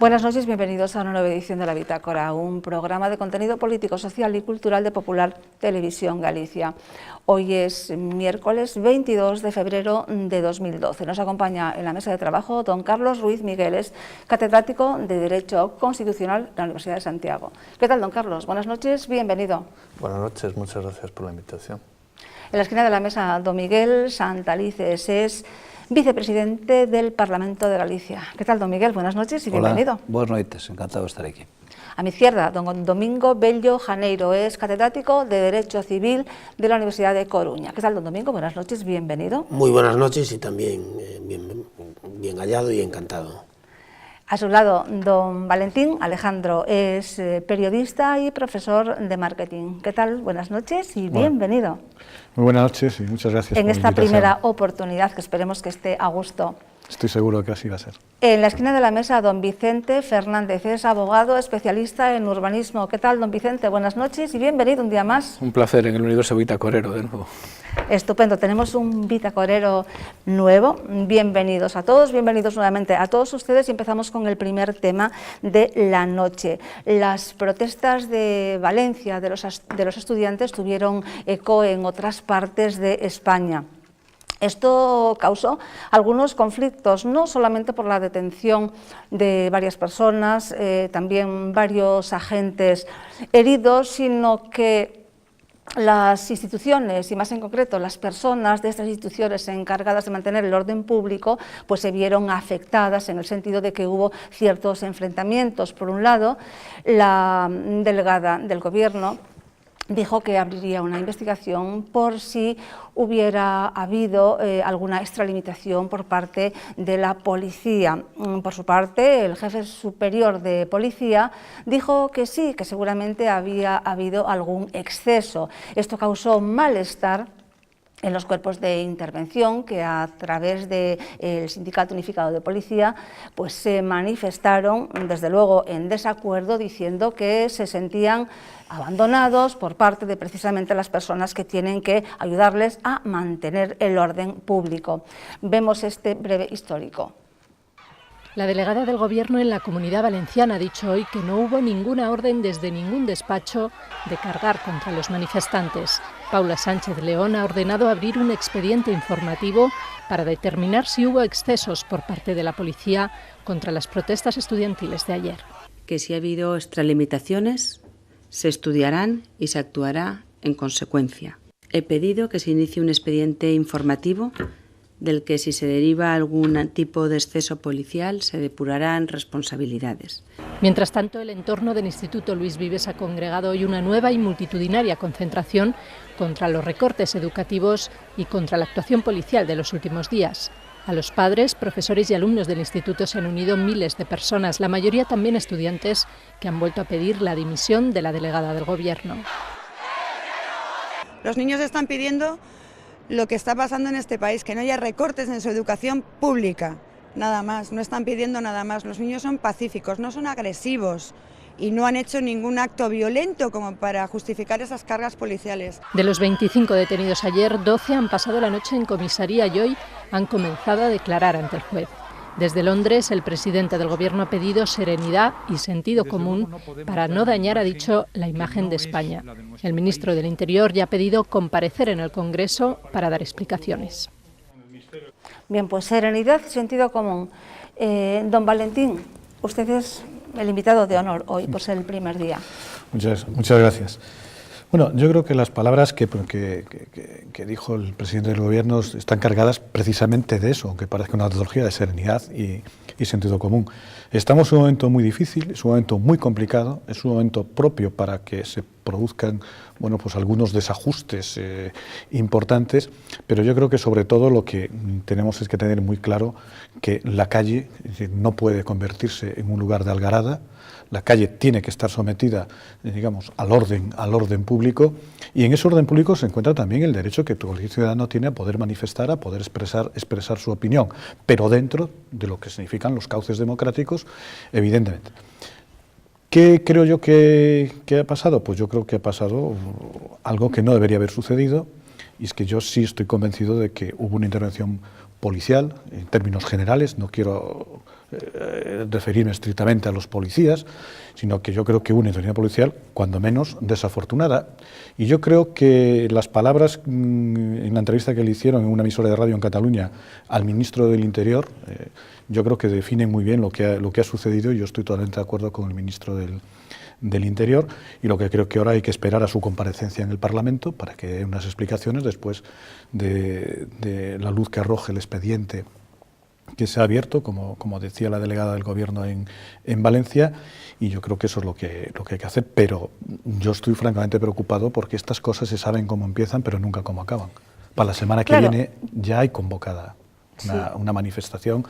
Buenas noches, bienvenidos a una nueva edición de La Bitácora, un programa de contenido político, social y cultural de Popular Televisión Galicia. Hoy es miércoles 22 de febrero de 2012. Nos acompaña en la mesa de trabajo don Carlos Ruiz Migueles, catedrático de Derecho Constitucional de la Universidad de Santiago. ¿Qué tal, don Carlos? Buenas noches, bienvenido. Buenas noches, muchas gracias por la invitación. En la esquina de la mesa, don Miguel Santalices es vicepresidente del Parlamento de Galicia. ¿Qué tal, don Miguel? Buenas noches y bienvenido. Buenas noches, encantado de estar aquí. A mi izquierda, don Domingo Bello Janeiro, es catedrático de Derecho Civil de la Universidad de Coruña. ¿Qué tal, don Domingo? Buenas noches, bienvenido. Muy buenas noches y también bien hallado y encantado. A su lado, don Valentín Alejandro, es periodista y profesor de marketing. ¿Qué tal? Buenas noches y bienvenido. Muy buenas noches y muchas gracias en por esta la invitación. Primera oportunidad, que esperemos que esté a gusto. Estoy seguro que así va a ser. En la esquina de la mesa, don Vicente Fernández, es abogado especialista en urbanismo. ¿Qué tal, don Vicente? Buenas noches y bienvenido un día más. Un placer en el universo bitácorero de nuevo. Estupendo, tenemos un bitácorero nuevo. Bienvenidos a todos, bienvenidos nuevamente a todos ustedes y empezamos con el primer tema de la noche. Las protestas de Valencia de los estudiantes tuvieron eco en otras partes de España. Esto causó algunos conflictos, no solamente por la detención de varias personas, también varios agentes heridos, sino que las instituciones, y más en concreto las personas de estas instituciones encargadas de mantener el orden público, pues se vieron afectadas en el sentido de que hubo ciertos enfrentamientos. Por un lado, la delegada del Gobierno dijo que abriría una investigación por si hubiera habido alguna extralimitación por parte de la policía. Por su parte, el jefe superior de policía dijo que sí, que seguramente había habido algún exceso. Esto causó malestar en los cuerpos de intervención, que a través del Sindicato Unificado de Policía pues se manifestaron, desde luego, en desacuerdo, diciendo que se sentían abandonados por parte de precisamente las personas que tienen que ayudarles a mantener el orden público. Vemos este breve histórico. La delegada del Gobierno en la Comunidad Valenciana ha dicho hoy que no hubo ninguna orden desde ningún despacho de cargar contra los manifestantes. Paula Sánchez León ha ordenado abrir un expediente informativo para determinar si hubo excesos por parte de la policía contra las protestas estudiantiles de ayer. Que si ha habido extralimitaciones, se estudiarán y se actuará en consecuencia. He pedido que se inicie un expediente informativo del que, si se deriva algún tipo de exceso policial, se depurarán responsabilidades. Mientras tanto, el entorno del Instituto Luis Vives ha congregado hoy una nueva y multitudinaria concentración contra los recortes educativos y contra la actuación policial de los últimos días. A los padres, profesores y alumnos del instituto se han unido miles de personas, la mayoría también estudiantes, que han vuelto a pedir la dimisión de la delegada del Gobierno. Los niños están pidiendo lo que está pasando en este país, que no haya recortes en su educación pública, nada más, no están pidiendo nada más. Los niños son pacíficos, no son agresivos y no han hecho ningún acto violento como para justificar esas cargas policiales. De los 25 detenidos ayer, 12 han pasado la noche en comisaría y hoy han comenzado a declarar ante el juez. Desde Londres, el presidente del Gobierno ha pedido serenidad y sentido común para no dañar, ha dicho, la imagen de España. El ministro del Interior ya ha pedido comparecer en el Congreso para dar explicaciones. Bien, pues serenidad y sentido común. Don Valentín, usted es el invitado de honor hoy, por ser el primer día. Muchas gracias. Bueno, yo creo que las palabras que dijo el presidente del Gobierno están cargadas precisamente de eso, aunque parezca una tautología, de serenidad y sentido común. Estamos en un momento muy difícil, es un momento muy complicado, es un momento propio para que se produzcan pues algunos desajustes importantes, pero yo creo que sobre todo lo que tenemos es que tener muy claro que la calle no puede convertirse en un lugar de algarada. La calle tiene que estar sometida, digamos, al orden público, y en ese orden público se encuentra también el derecho que cualquier ciudadano tiene a poder manifestar, a poder expresar su opinión, pero dentro de lo que significan los cauces democráticos, evidentemente. ¿Qué creo yo que ha pasado? Pues yo creo que ha pasado algo que no debería haber sucedido, y es que yo sí estoy convencido de que hubo una intervención policial, en términos generales, no quiero referirme estrictamente a los policías, sino que yo creo que una intervención policial, cuando menos, desafortunada. Y yo creo que las palabras en la entrevista que le hicieron en una emisora de radio en Cataluña al ministro del Interior, yo creo que definen muy bien lo que ha sucedido, y yo estoy totalmente de acuerdo con el ministro del Interior, y lo que creo que ahora hay que esperar a su comparecencia en el Parlamento para que dé unas explicaciones después de la luz que arroje el expediente que se ha abierto, como decía la delegada del Gobierno en Valencia, y yo creo que eso es lo que hay que hacer, pero yo estoy francamente preocupado porque estas cosas se saben cómo empiezan, pero nunca cómo acaban. Para la semana que viene ya hay convocada una manifestación.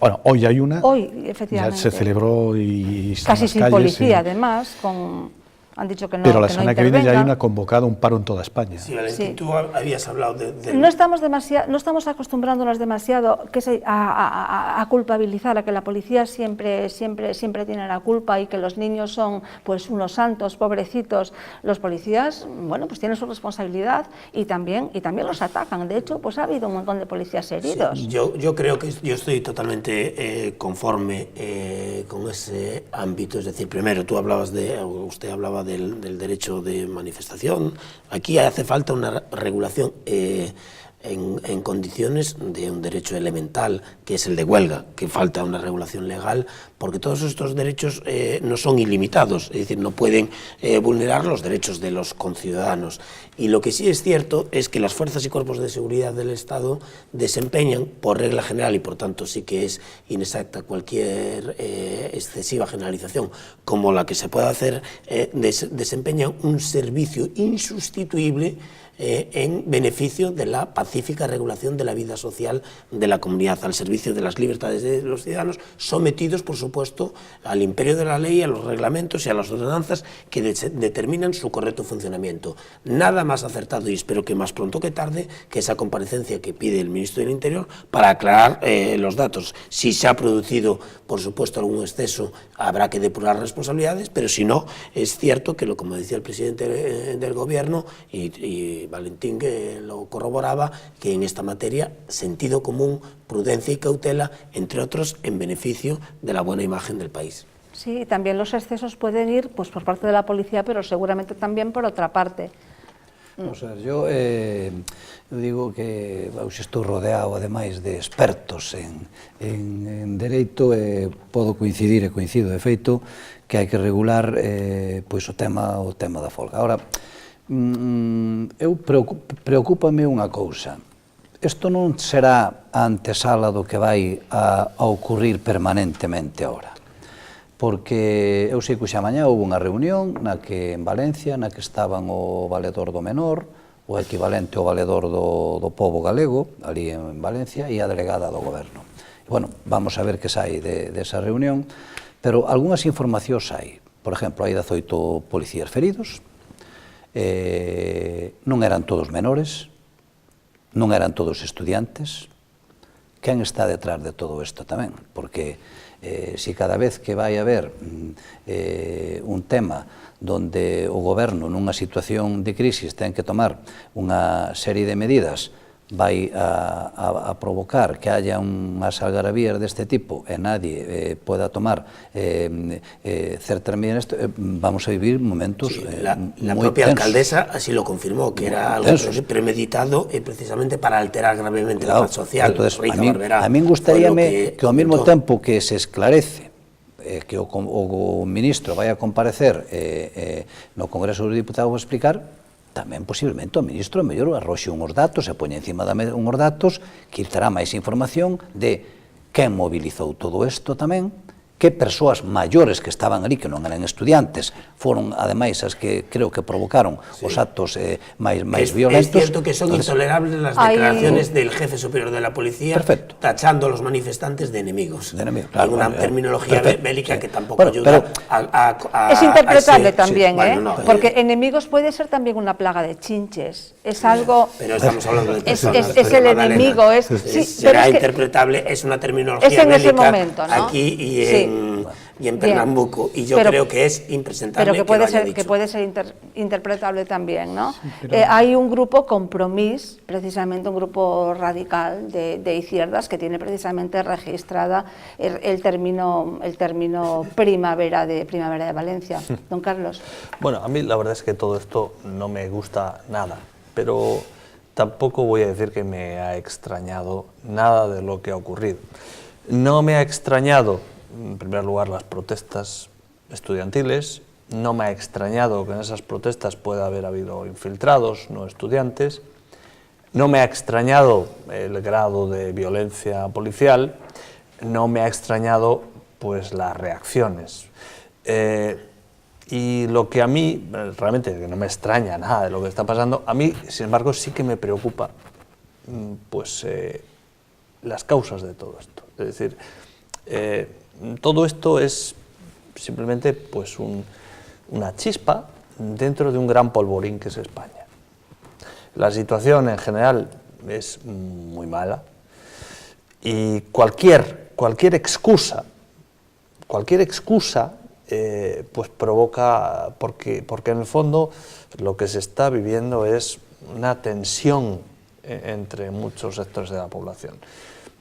Bueno, hoy hay una. Hoy, efectivamente. Ya se celebró y casi sin policía, además, han dicho que no. Pero la semana que viene ya hay una convocada, un paro en toda España. Sí, Valentín, tú habías hablado de... No estamos acostumbrándonos demasiado a culpabilizar, a que la policía siempre tiene la culpa y que los niños son pues unos santos, pobrecitos. Los policías, bueno, pues tienen su responsabilidad y también los atacan. De hecho, pues ha habido un montón de policías heridos. Sí, yo creo que yo estoy totalmente conforme con ese ámbito. Es decir, primero, usted hablaba del derecho de manifestación. Aquí hace falta una regulación en condiciones de un derecho elemental, que es el de huelga, que falta una regulación legal, porque todos estos derechos no son ilimitados, es decir, no pueden vulnerar los derechos de los conciudadanos. Y lo que sí es cierto es que las fuerzas y cuerpos de seguridad del Estado desempeñan, por regla general, y por tanto sí que es inexacta cualquier excesiva generalización como la que se pueda hacer, desempeñan un servicio insustituible en beneficio de la pacífica regulación de la vida social de la comunidad, al servicio de las libertades de los ciudadanos, sometidos, por supuesto, al imperio de la ley, a los reglamentos y a las ordenanzas que determinan su correcto funcionamiento. Nada más acertado, y espero que más pronto que tarde, que esa comparecencia que pide el ministro del Interior para aclarar los datos. Si se ha producido, por supuesto, algún exceso, habrá que depurar responsabilidades, pero si no, es cierto que, como decía el presidente del Gobierno, y Valentín que lo corroboraba, que en esta materia sentido común, prudencia y cautela, entre otros, en beneficio de la buena imagen del país. Sí, también los excesos pueden ir pues por parte de la policía, pero seguramente también por otra parte. O sea, yo digo que estou rodeado, ademais, de expertos en dereito, podo coincidir e coincido, de feito, que hai que regular pois o tema da folga. Ahora, preocúpame unha cousa. Isto non será a antesala do que vai a ocurrir permanentemente ahora, porque eu sei que xa mañá houve unha reunión en Valencia, na que estaban o valedor do menor, o equivalente ao valedor do pobo galego, ali en Valencia, e a delegada do Goberno. Bueno, vamos a ver que sai desa reunión, pero algunhas informacións hai. Por exemplo, hai 18 policías feridos, non eran todos menores, non eran todos estudiantes. Quen está detrás de todo isto tamén? Porque se cada vez que vai haber un tema donde o goberno nunha situación de crisis ten que tomar unha serie de medidas, vai a provocar que haya unhas algarabías deste tipo e nadie poda tomar certas medidas, vamos a vivir momentos la propia alcaldesa así lo confirmó, que era algo premeditado precisamente para alterar gravemente la paz social. Entonces, a mí gustaríame que ao mesmo tempo que se esclarece que o ministro vai a comparecer no Congreso dos Diputados a explicar, tamén posiblemente o ministro mellor arroxe unhos datos e poña encima da mesa unhos datos que terá máis información de quen mobilizou todo isto tamén, que persoas maiores que estaban ali, que non eran estudiantes, foron ademais as que creo que provocaron os actos máis violentos. Es cierto que son intolerables las declaraciones del jefe superior de la policía tachando a los manifestantes de enemigos. Claro, una terminología bélica que tampoco ayuda a... Es interpretable también, porque enemigos puede ser también una plaga de chinches. Es algo... Pero estamos hablando de personas. Es el enemigo. Será interpretable, es una terminología bélica. Es en ese momento, ¿no? Aquí y y en Bien. Pernambuco, y yo Pero- creo que es impresentable pero que puede lo haya ser, dicho. que puede ser interpretable también, ¿no? pero- Hay un grupo Compromís, precisamente un grupo radical de izquierdas que tiene precisamente registrada el término primavera de Valencia. Don Carlos. Bueno, a mí la verdad es que todo esto no me gusta nada, pero tampoco voy a decir que me ha extrañado nada de lo que ha ocurrido. No me ha extrañado, en primer lugar, las protestas estudiantiles, no me ha extrañado que en esas protestas pueda haber habido infiltrados, no estudiantes, no me ha extrañado el grado de violencia policial, no me ha extrañado pues las reacciones. Y lo que a mí, realmente que no me extraña nada de lo que está pasando, a mí, sin embargo, sí que me preocupa pues las causas de todo esto. Es decir, todo esto es simplemente pues una chispa dentro de un gran polvorín que es España. La situación en general es muy mala y cualquier excusa pues provoca, porque en el fondo lo que se está viviendo es una tensión entre muchos sectores de la población.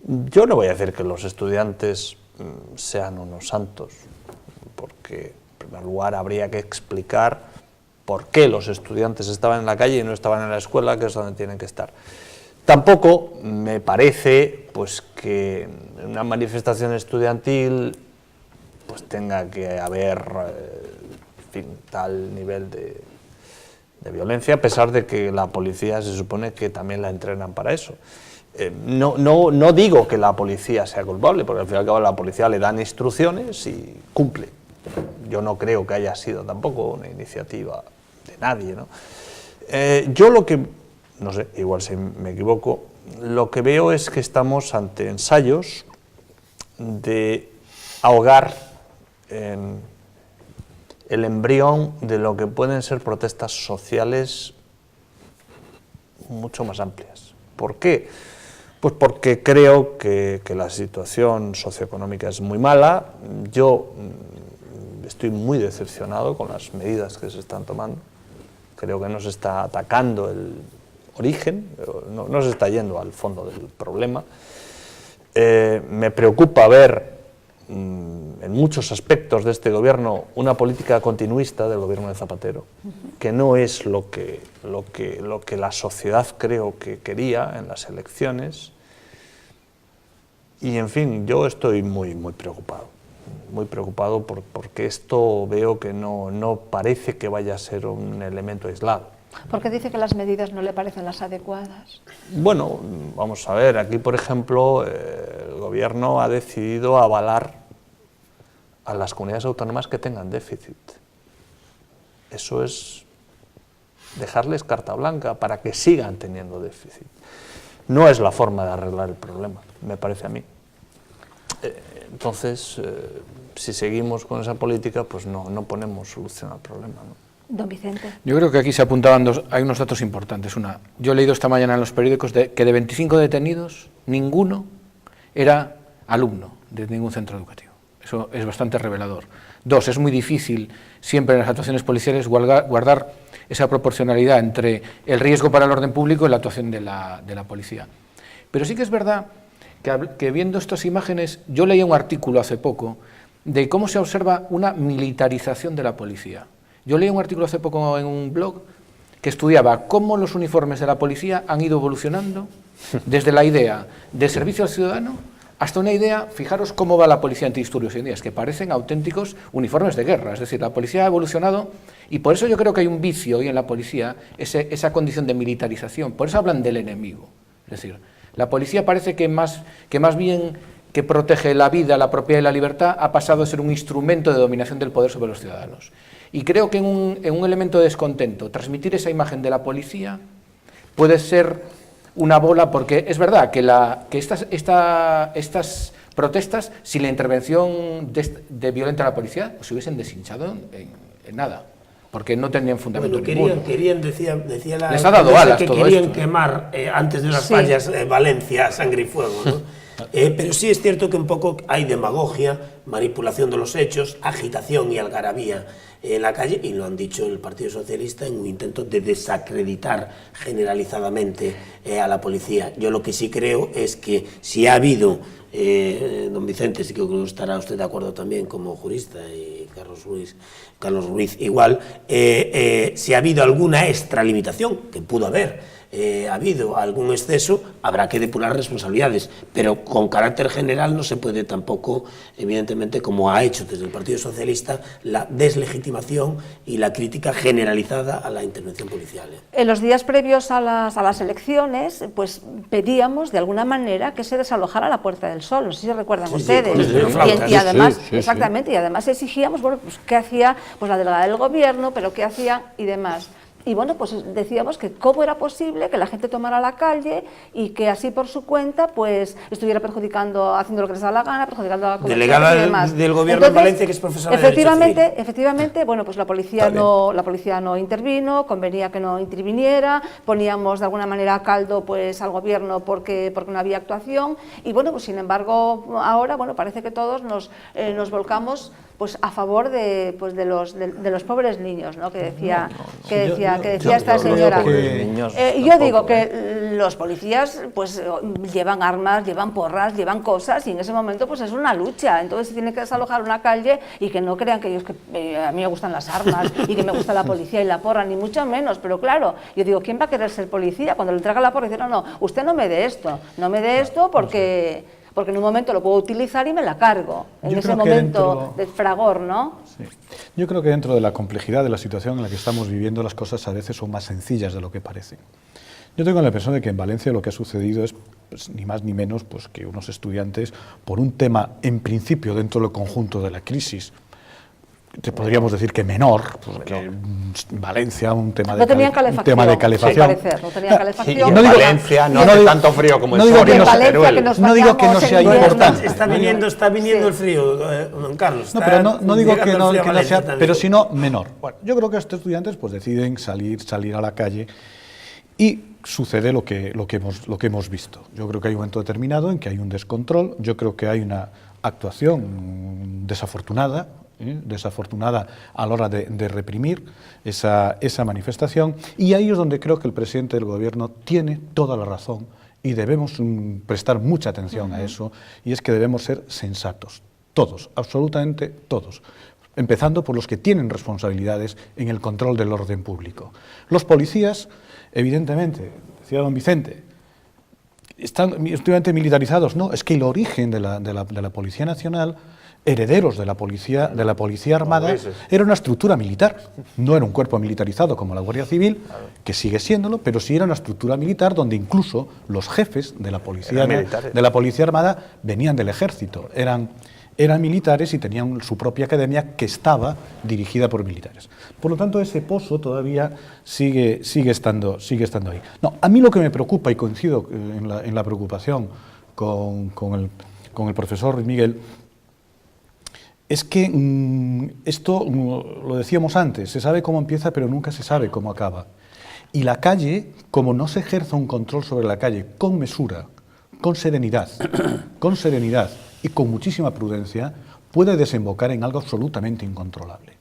Yo no voy a decir que los estudiantes sean unos santos, porque en primer lugar habría que explicar por qué los estudiantes estaban en la calle y no estaban en la escuela, que es donde tienen que estar. Tampoco me parece pues que en una manifestación estudiantil pues tenga que haber en fin, tal nivel de violencia, a pesar de que la policía se supone que también la entrenan para eso. No digo que la policía sea culpable, porque al fin y al cabo la policía le dan instrucciones y cumple. Yo no creo que haya sido tampoco una iniciativa de nadie, ¿no? Yo lo que, no sé, igual si me equivoco, lo que veo es que estamos ante ensayos de ahogar en el embrión de lo que pueden ser protestas sociales mucho más amplias. ¿Por qué? Pues porque creo que la situación socioeconómica es muy mala. Yo estoy muy decepcionado con las medidas que se están tomando. Creo que no se está atacando el origen, no se está yendo al fondo del problema. Me preocupa ver en muchos aspectos de este gobierno una política continuista del gobierno de Zapatero, que no es lo que la sociedad creo que quería en las elecciones. Y en fin, yo estoy muy preocupado porque esto veo que no parece que vaya a ser un elemento aislado. ¿Por qué dice que las medidas no le parecen las adecuadas? Bueno, vamos a ver, aquí por ejemplo el gobierno ha decidido avalar a las comunidades autónomas que tengan déficit. Eso es dejarles carta blanca para que sigan teniendo déficit. No es la forma de arreglar el problema, me parece a mí. Entonces, si seguimos con esa política, pues no ponemos solución al problema, ¿no? Don Vicente. Yo creo que aquí se apuntaban hay unos datos importantes. Yo he leído esta mañana en los periódicos que de 25 detenidos, ninguno era alumno de ningún centro educativo. Eso es bastante revelador. 2, es muy difícil siempre en las actuaciones policiales guardar esa proporcionalidad entre el riesgo para el orden público y la actuación de la policía. Pero sí que es verdad que viendo estas imágenes, yo leí un artículo hace poco de cómo se observa una militarización de la policía. Yo leí un artículo hace poco en un blog que estudiaba cómo los uniformes de la policía han ido evolucionando desde la idea de servicio al ciudadano hasta una idea, fijaros cómo va la policía antidisturbios hoy en día, es que parecen auténticos uniformes de guerra, es decir, la policía ha evolucionado y por eso yo creo que hay un vicio hoy en la policía, esa condición de militarización, por eso hablan del enemigo, es decir, la policía parece que más bien que protege la vida, la propiedad y la libertad, ha pasado a ser un instrumento de dominación del poder sobre los ciudadanos. Y creo que en un elemento de descontento, transmitir esa imagen de la policía puede ser una bola, porque es verdad que estas protestas, sin la intervención de violenta de la policía, pues se hubiesen deshinchado en nada, porque no tenían fundamento ninguno. Decía la les ha dado alas que todo querían esto, quemar antes de las fallas Valencia, sangre y fuego, ¿no? Pero sí es cierto que un poco hay demagogia, manipulación de los hechos, agitación y algarabía en la calle, y lo han dicho el Partido Socialista en un intento de desacreditar generalizadamente a la policía. Yo lo que sí creo es que si ha habido, don Vicente, sí que estará usted de acuerdo también como jurista, y Carlos Ruiz igual, si ha habido alguna extralimitación, que pudo haber, ha habido algún exceso, habrá que depurar responsabilidades, pero con carácter general no se puede tampoco, evidentemente, como ha hecho desde el Partido Socialista, la deslegitimación y la crítica generalizada a la intervención policial. En los días previos a las elecciones, pues pedíamos de alguna manera que se desalojara la Puerta del Sol, no sé si recuerdan ustedes, y además, exactamente, y además exigíamos, bueno, pues qué hacía pues la delegada del Gobierno, pero qué hacía y demás. Y bueno, pues decíamos que cómo era posible que la gente tomara la calle y que así por su cuenta pues estuviera perjudicando, haciendo lo que les da la gana, perjudicando a la comunidad y demás. Delegada del Gobierno en Valencia, que es profesora de Derecho Civil. Efectivamente, bueno, pues la policía no intervino, convenía que no interviniera, poníamos de alguna manera a caldo pues al Gobierno porque no había actuación, y bueno, pues sin embargo ahora, bueno, parece que todos nos volcamos pues a favor de los pobres niños, ¿no? que decía esta señora. Y yo digo que los policías pues llevan armas, llevan porras, llevan cosas, y en ese momento pues es una lucha, entonces se tiene que desalojar una calle, y que no crean que a mí me gustan las armas y que me gusta la policía y la porra, ni mucho menos, pero claro, yo digo, ¿quién va a querer ser policía? Cuando le entrega la porra y dice, no, usted no me dé esto porque en un momento lo puedo utilizar y me la cargo, en ese momento de fragor, ¿no? Sí. Yo creo que dentro de la complejidad de la situación en la que estamos viviendo, las cosas a veces son más sencillas de lo que parecen. Yo tengo la impresión de que en Valencia lo que ha sucedido es pues, ni más ni menos pues, que unos estudiantes, por un tema en principio dentro del conjunto de la crisis, te podríamos decir que menor, porque en Valencia un tema de calefacción. No tenían calefacción. Y en Valencia no hace tanto frío como en Teruel. No digo que no sea importante. Está viniendo el frío, don Carlos. No, pero no digo que no sea, pero sino menor. Bueno, yo creo que estos estudiantes pues deciden salir a la calle, y sucede lo que hemos visto. Yo creo que hay un momento determinado en que hay un descontrol, yo creo que hay una actuación desafortunada a la hora de reprimir esa manifestación, y ahí es donde creo que el presidente del Gobierno tiene toda la razón, y debemos prestar mucha atención a eso, y es que debemos ser sensatos, todos, absolutamente todos, empezando por los que tienen responsabilidades en el control del orden público. Los policías, evidentemente, decía don Vicente, están estudiantes militarizados, no, es que el origen de la Policía Nacional, herederos de la policía armada, era una estructura militar, no era un cuerpo militarizado como la Guardia Civil, que sigue siéndolo, pero sí era una estructura militar donde incluso los jefes de la policía armada venían del ejército, eran militares y tenían su propia academia que estaba dirigida por militares. Por lo tanto, ese pozo todavía sigue estando ahí. No, a mí lo que me preocupa, y coincido en la preocupación con el profesor Ruiz Miguel, es que esto, lo decíamos antes, se sabe cómo empieza pero nunca se sabe cómo acaba. Y la calle, como no se ejerza un control sobre la calle con mesura, con serenidad y con muchísima prudencia, puede desembocar en algo absolutamente incontrolable.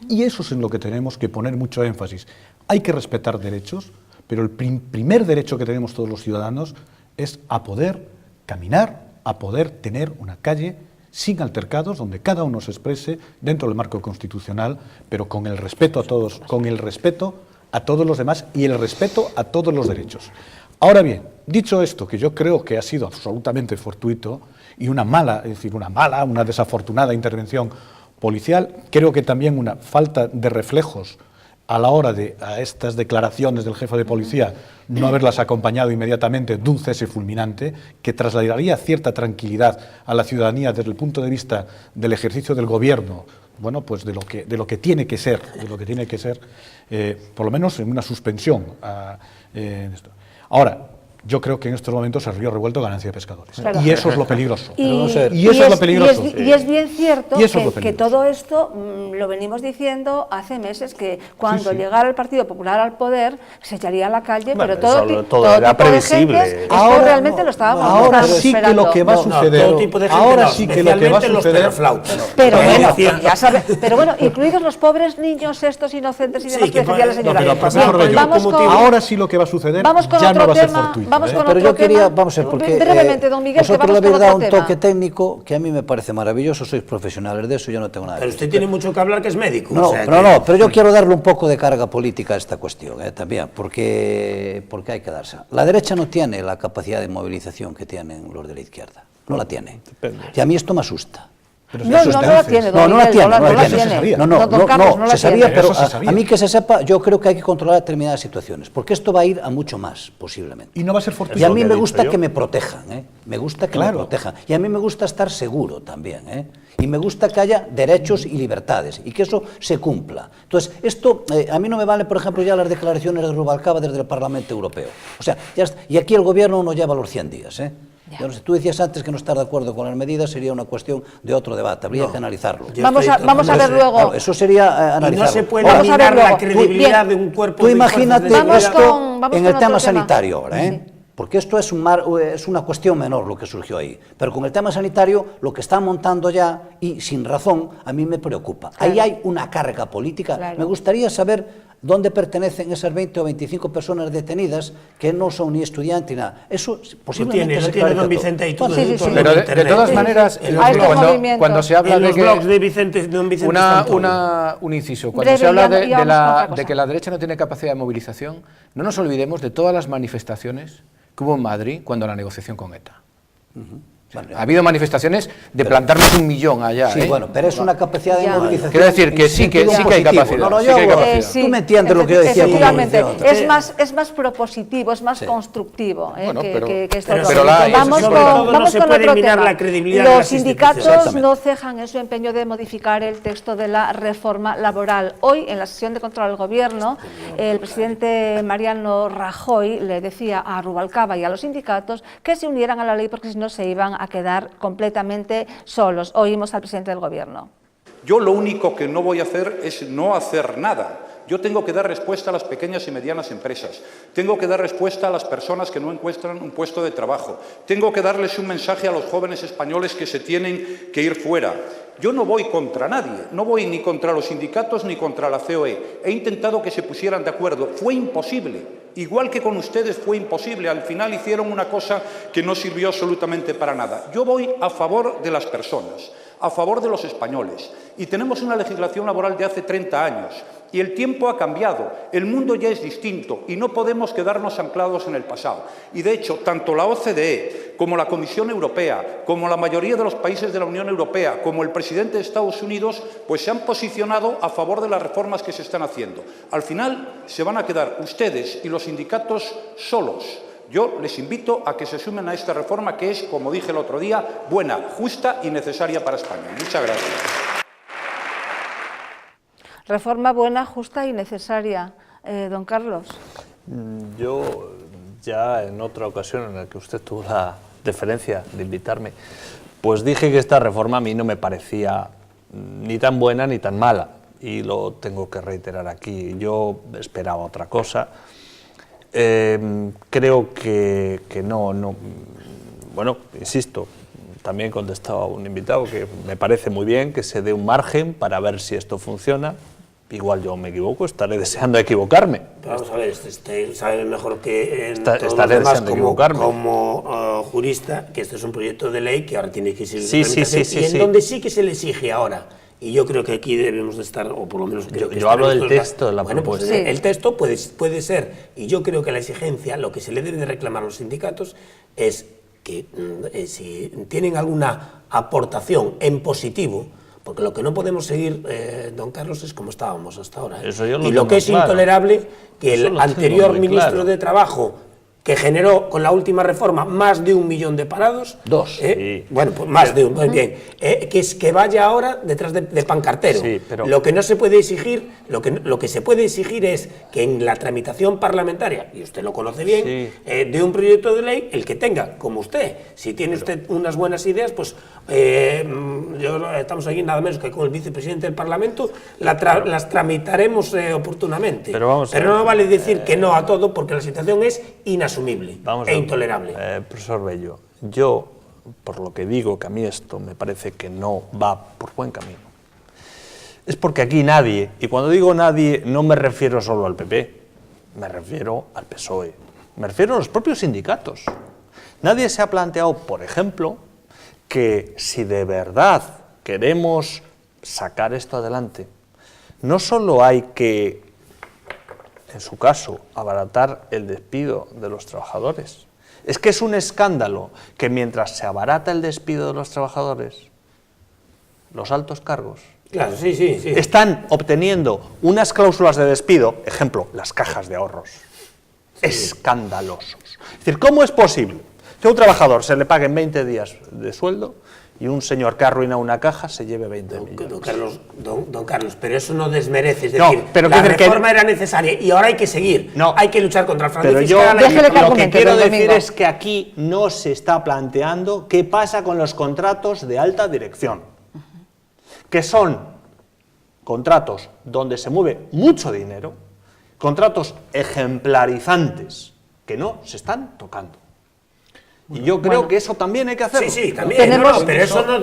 Y eso es en lo que tenemos que poner mucho énfasis. Hay que respetar derechos, pero el primer derecho que tenemos todos los ciudadanos es a poder caminar, a poder tener una calle sin altercados, donde cada uno se exprese dentro del marco constitucional, pero con el respeto a todos, con el respeto a todos los demás y el respeto a todos los derechos. Ahora bien, dicho esto, que yo creo que ha sido absolutamente fortuito y una desafortunada intervención policial, creo que también una falta de reflejos a la hora de a estas declaraciones del jefe de policía, no haberlas acompañado inmediatamente de un cese fulminante que trasladaría cierta tranquilidad a la ciudadanía desde el punto de vista del ejercicio del gobierno, bueno, pues de lo que tiene que ser, por lo menos en una suspensión. Ahora, yo creo que en estos momentos el río revuelto ganancia de pescadores. Claro. Y eso es lo peligroso. Y eso es lo peligroso. Y es bien cierto Y eso es lo que peligroso. todo esto lo venimos diciendo hace meses, que cuando llegara el Partido Popular al poder se echaría a la calle, Bueno, pero todo todo era tipo de previsible. gentes, esto Ahora realmente lo estábamos Ahora sí que esperando. lo que va a suceder. todo tipo de gente Ahora no, sí que lo que va a especialmente los suceder. perroflautas. Pero Como bueno, decía- ya sabe, pero bueno, incluidos los pobres niños estos inocentes y Sí, demás que que decía la señora. Pero, Bien, profesor Bello, vamos con, ahora sí lo que va a suceder vamos con ya otro no va a ser tema, fortuito. vamos con Pero otro yo quería, tema. vamos a ver, porque brevemente, don Miguel, que vosotros vamos le habéis con dado otro un tema. toque técnico que a mí me parece maravilloso, sois profesionales de eso, yo no tengo nada que Pero decir. usted tiene mucho que hablar, que es médico. No, o sea pero que- no, pero yo quiero darle un poco de carga política a esta cuestión también, porque hay que darse. La derecha no tiene la capacidad de movilización que tienen los de la izquierda, no la tiene. Depende. Y a mí esto me asusta. Pero No, eso es no de la antes. tiene, No, don no la Miguel, tiene, no la no la tiene. tiene. No, no, don Carlos, no la se sabía, tiene. pero Eso se sabía. a mí que se sepa, yo creo que hay que controlar determinadas situaciones, porque esto va a ir a mucho más, posiblemente. Y no va a ser fortuito. Y a mí que he me dicho gusta yo. que me protejan, me gusta que Claro. me protejan. Y a mí me gusta estar seguro también, y me gusta que haya derechos y libertades y que eso se cumpla. Entonces, esto, a mí no me vale, por ejemplo, ya las declaraciones de Rubalcaba desde el Parlamento Europeo. O sea, ya está. Y aquí el gobierno no lleva los 100 días, Yo no sé, tú decías antes que no estar de acuerdo con las medidas sería una cuestión de otro debate, habría que analizarlo. Yo Vamos estoy a ver totalmente- luego. Claro, eso sería Y analizarlo. no se puede Ahora, Vamos a ver minar la luego. credibilidad Bien. de un cuerpo tú de imagínate fuerzas de Vamos esto seguridad. con- vamos en con el otro tema tema. sanitario ahora, Sí. Porque esto es una cuestión menor lo que surgió ahí. Pero con el tema sanitario, lo que están montando ya, y sin razón, a mí me preocupa. Claro. Ahí hay una carga política. Claro. Me gustaría saber dónde pertenecen esas 20 o 25 personas detenidas que no son ni estudiantes ni nada. Eso posiblemente lo se tiene clarifica don todo. Vicente ahí Bueno, todo. sí, sí, sí. Pero de Internet. todas Sí, maneras, sí, sí. A estos movimientos. cuando se habla En de los que... blogs de Vicente, don Vicente Una, están todos. un inciso, cuando Breve, se habla ya de, vamos con otra cosa. de que la derecha no tiene capacidad de movilización, no nos olvidemos de todas las manifestaciones que hubo en Madrid cuando la negociación con ETA. Bueno, Ha habido manifestaciones de plantarnos 1 millón allá. sí, bueno, pero es una capacidad de Ya. movilización. Quiero decir que en sí que sentido hay positivo. capacidad, No, no, sí yo que hay hago- capacidad. Tú me entiendes lo que yo decía. Efectivamente, como es más propositivo, es más Sí. constructivo Bueno, que, pero- que esto pero otro. pero la hay, Vamos eso con, sobre todo no vamos se con puede otro minar tema. la credibilidad de Los las sindicatos instituciones. no cejan en su empeño de modificar el texto de la reforma laboral. Hoy, en la sesión de control al Gobierno, el presidente Mariano Rajoy le decía a Rubalcaba y a los sindicatos que se unieran a la ley porque si no se iban a quedar completamente solos. Oímos al presidente del Gobierno. Yo lo único que no voy a hacer es no hacer nada. Yo tengo que dar respuesta a las pequeñas y medianas empresas. Tengo que dar respuesta a las personas que no encuentran un puesto de trabajo. Tengo que darles un mensaje a los jóvenes españoles que se tienen que ir fuera. Yo no voy contra nadie, no voy ni contra los sindicatos ni contra la COE. He intentado que se pusieran de acuerdo. Fue imposible. Igual que con ustedes fue imposible. Al final hicieron una cosa que no sirvió absolutamente para nada. Yo voy a favor de las personas, a favor de los españoles. Y tenemos una legislación laboral de hace 30 años. Y el tiempo ha cambiado, el mundo ya es distinto y no podemos quedarnos anclados en el pasado. Y de hecho, tanto la OCDE como la Comisión Europea, como la mayoría de los países de la Unión Europea, como el presidente de Estados Unidos, pues se han posicionado a favor de las reformas que se están haciendo. Al final se van a quedar ustedes y los sindicatos solos. Yo les invito a que se sumen a esta reforma que es, como dije el otro día, buena, justa y necesaria para España. Muchas gracias. Reforma buena, justa y necesaria. Don Carlos. Yo ya en otra ocasión en la que usted tuvo la deferencia de invitarme, pues dije que esta reforma a mí no me parecía ni tan buena ni tan mala, y lo tengo que reiterar aquí. Yo esperaba otra cosa. Creo que no. Bueno, insisto, también contestaba a un invitado que me parece muy bien que se dé un margen para ver si esto funciona. Igual yo me equivoco, estaré deseando equivocarme. Vamos a ver, sabe mejor que Estaré todos los demás deseando equivocarme. como jurista que este es un proyecto de ley que ahora tiene que ser Sí, y en donde sí que se le exige ahora. Y yo creo que aquí debemos de estar, o por lo menos creo que yo hablo del estaremos texto de la propuesta. Sí. El texto puede ser, y yo creo que la exigencia, lo que se le debe de reclamar a los sindicatos es que si tienen alguna aportación en positivo, porque lo que no podemos seguir, don Carlos, es como estábamos hasta ahora. Eso yo lo y lo tengo que es claro. intolerable, que Eso el lo tengo anterior muy ministro claro. de Trabajo, que generó con la última reforma más de 1 millón de parados. Sí. Bueno, pues más de 1, muy bien. Que vaya ahora detrás de pancartero. Sí, pero... Lo que no se puede exigir, lo que se puede exigir es que en la tramitación parlamentaria, y usted lo conoce bien, de un proyecto de ley, el que tenga, como usted, si tiene usted unas buenas ideas, pues estamos aquí nada menos que con el vicepresidente del Parlamento, las tramitaremos oportunamente. Pero no vale decir que no a todo, porque la situación es inasumible e intolerable. Profesor Bello, yo, por lo que digo que a mí esto me parece que no va por buen camino, es porque aquí nadie, y cuando digo nadie no me refiero solo al PP, me refiero al PSOE, me refiero a los propios sindicatos. Nadie se ha planteado, por ejemplo, que si de verdad queremos sacar esto adelante, no solo hay que, en su caso, abaratar el despido de los trabajadores. Es que es un escándalo que mientras se abarata el despido de los trabajadores, los altos cargos Claro, sí. están obteniendo unas cláusulas de despido, ejemplo, las cajas de ahorros, escandalosos. Es decir, ¿cómo es posible que a un trabajador se le paguen 20 días de sueldo y un señor que arruina una caja se lleve 20 millones? Don Carlos, pero eso no desmerece, es No, decir, pero la quiero decir reforma era necesaria y ahora hay que seguir, hay que luchar contra el fraude Pero yo fiscal. lo que quiero decir es que aquí no se está planteando qué pasa con los contratos de alta dirección, que son contratos donde se mueve mucho dinero, contratos ejemplarizantes que no se están tocando. Y yo creo que eso también hay que hacerlo. Sí, también.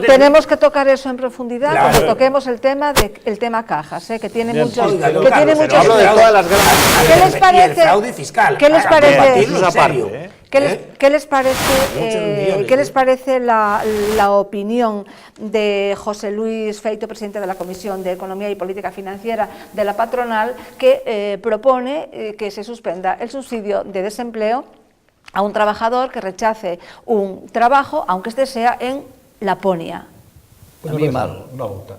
Tenemos que tocar eso en profundidad, Claro. cuando toquemos el tema cajas, que tiene Bien, muchos... oiga, que tiene muchos hablo de todas las grandes... ¿Qué les parece? Y el fraude fiscal. ¿Qué les Para parece? combatirlo en Esa parte, serio. ¿Qué les parece, Muchos millones, ¿qué les parece la opinión de José Luis Feito, presidente de la Comisión de Economía y Política Financiera de la patronal, que propone que se suspenda el subsidio de desempleo a un trabajador que rechace un trabajo, aunque este sea en Laponia? Pues a mí mal. Una bota.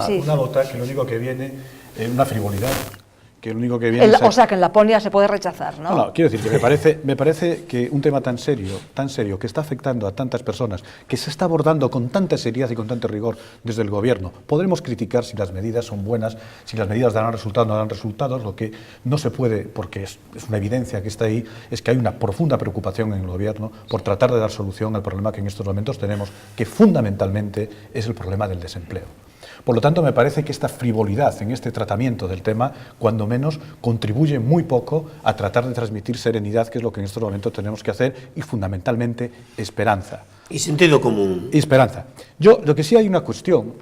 Sí. Una bota que lo único que viene es una frivolidad. Que lo único que viene O sea, que en Laponia se puede rechazar, ¿no? No, quiero decir que me parece que un tema tan serio, que está afectando a tantas personas, que se está abordando con tanta seriedad y con tanto rigor desde el Gobierno, podremos criticar si las medidas son buenas, si las medidas darán resultados o no darán resultados. Lo que no se puede, porque es una evidencia que está ahí, es que hay una profunda preocupación en el Gobierno por tratar de dar solución al problema que en estos momentos tenemos, que fundamentalmente es el problema del desempleo. Por lo tanto, me parece que esta frivolidad en este tratamiento del tema, cuando menos, contribuye muy poco a tratar de transmitir serenidad, que es lo que en estos momentos tenemos que hacer, y fundamentalmente esperanza. Y sentido común. Y esperanza. Lo que sí hay una cuestión,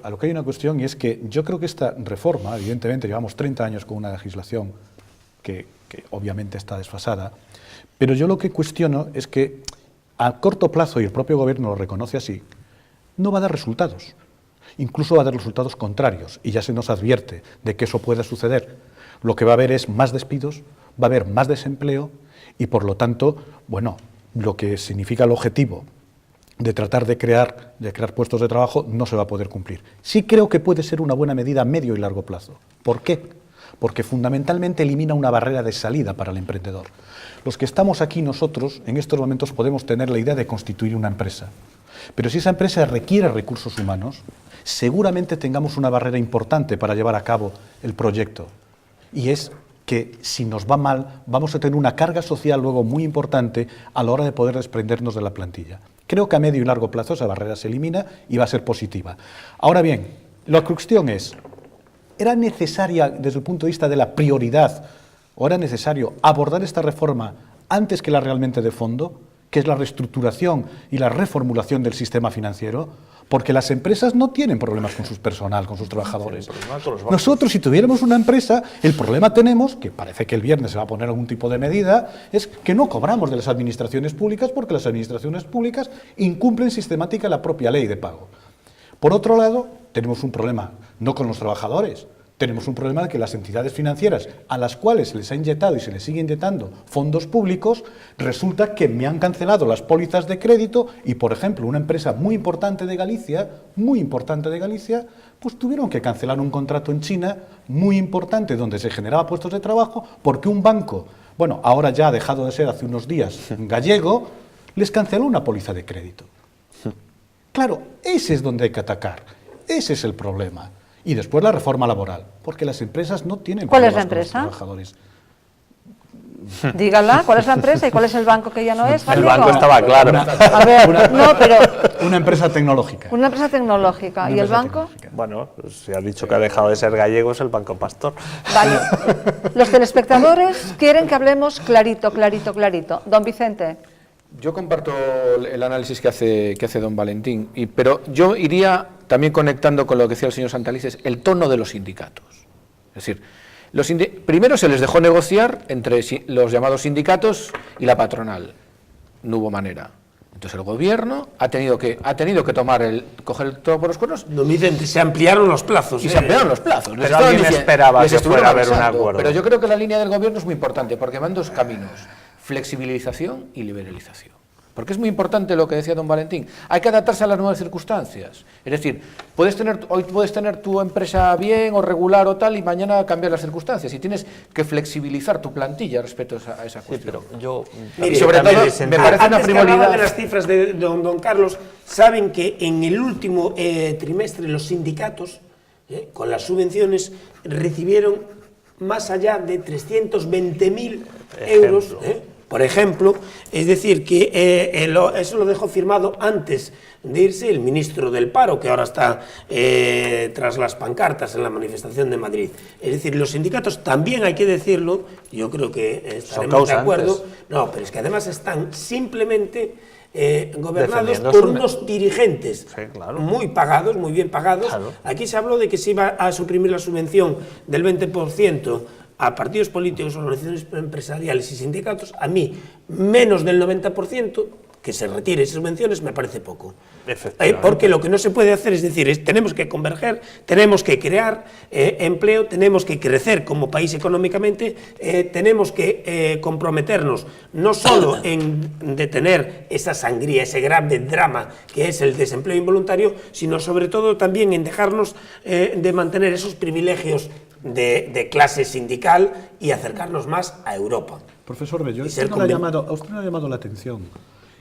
y es que yo creo que esta reforma, evidentemente llevamos 30 años con una legislación que obviamente está desfasada, pero yo lo que cuestiono es que a corto plazo, y el propio Gobierno lo reconoce así, no va a dar resultados. Incluso va a dar resultados contrarios, y ya se nos advierte de que eso puede suceder. Lo que va a haber es más despidos, va a haber más desempleo, y por lo tanto, bueno, lo que significa el objetivo de tratar de crear puestos de trabajo no se va a poder cumplir. Sí creo que puede ser una buena medida a medio y largo plazo. ¿Por qué? Porque fundamentalmente elimina una barrera de salida para el emprendedor. Los que estamos aquí nosotros, en estos momentos podemos tener la idea de constituir una empresa, pero si esa empresa requiere recursos humanos, seguramente tengamos una barrera importante para llevar a cabo el proyecto, y es que si nos va mal vamos a tener una carga social luego muy importante a la hora de poder desprendernos de la plantilla. Creo que a medio y largo plazo esa barrera se elimina y va a ser positiva. Ahora bien, la cuestión es, ¿era necesaria desde el punto de vista de la prioridad o era necesario abordar esta reforma antes que la realmente de fondo, que es la reestructuración y la reformulación del sistema financiero? Porque las empresas no tienen problemas con su personal, con sus trabajadores. Nosotros, si tuviéramos una empresa, el problema tenemos, que parece que el viernes se va a poner algún tipo de medida, es que no cobramos de las administraciones públicas porque las administraciones públicas incumplen sistemática la propia ley de pago. Por otro lado, tenemos un problema no con los trabajadores, tenemos un problema de que las entidades financieras a las cuales se les ha inyectado y se les sigue inyectando fondos públicos, resulta que me han cancelado las pólizas de crédito y, por ejemplo, una empresa muy importante de Galicia, pues tuvieron que cancelar un contrato en China muy importante donde se generaba puestos de trabajo porque un banco Bueno, ahora ya ha dejado de ser hace unos días gallego, les canceló una póliza de crédito. Claro, ese es donde hay que atacar, ese es el problema. Y después la reforma laboral, porque las empresas no tienen ¿Cuál es la problemas con los empresa? trabajadores. Dígala, ¿cuál es la empresa y cuál es el banco que ya no es? El gallego? banco estaba claro. A ver, no, pero Una empresa tecnológica. una empresa tecnológica. ¿Y el empresa banco? tecnológica. Bueno, pues si ha dicho que ha dejado de ser gallego es el Banco Pastor. Vale. Los telespectadores quieren que hablemos clarito, clarito, clarito. Don Vicente. Yo comparto el análisis que hace don Valentín, pero yo iría también conectando con lo que decía el señor Santalices, el tono de los sindicatos. Es decir, primero se les dejó negociar entre los llamados sindicatos y la patronal. No hubo manera. Entonces el gobierno ha tenido que coger el toro por los cuernos. Don Vicente, se ampliaron los plazos. Y se ampliaron los plazos. Pero alguien esperaba que fuera a haber un acuerdo. Pero yo creo que la línea del gobierno es muy importante, porque van dos caminos: flexibilización y liberalización. Porque es muy importante lo que decía don Valentín. Hay que adaptarse a las nuevas circunstancias. Es decir, hoy puedes tener tu empresa bien o regular o tal, y mañana cambiar las circunstancias. Y tienes que flexibilizar tu plantilla respecto a esa cuestión. Sí, pero yo... Y sobre todo, me parece una frivolidad. De las cifras de don Carlos, saben que en el último trimestre los sindicatos, con las subvenciones, recibieron más allá de 320.000 euros. Por ejemplo, es decir, que eso lo dejó firmado antes de irse el ministro del Paro, que ahora está tras las pancartas en la manifestación de Madrid. Es decir, los sindicatos también hay que decirlo, yo creo que estaremos de acuerdo. No, pero es que además están simplemente gobernados por unos dirigentes, sí, claro, muy pagados, muy bien pagados. Claro. Aquí se habló de que se iba a suprimir la subvención del 20% a partidos políticos, organizaciones empresariales y sindicatos. A mí, menos del 90%, que se retire esas subvenciones, me parece poco. Porque lo que no se puede hacer es decir, tenemos que converger, tenemos que crear empleo, tenemos que crecer como país económicamente, tenemos que comprometernos no solo en detener esa sangría, ese grave drama que es el desempleo involuntario, sino sobre todo también en dejarnos de mantener esos privilegios de clase sindical y acercarnos más a Europa. Profesor Bello, a usted no le ha llamado la atención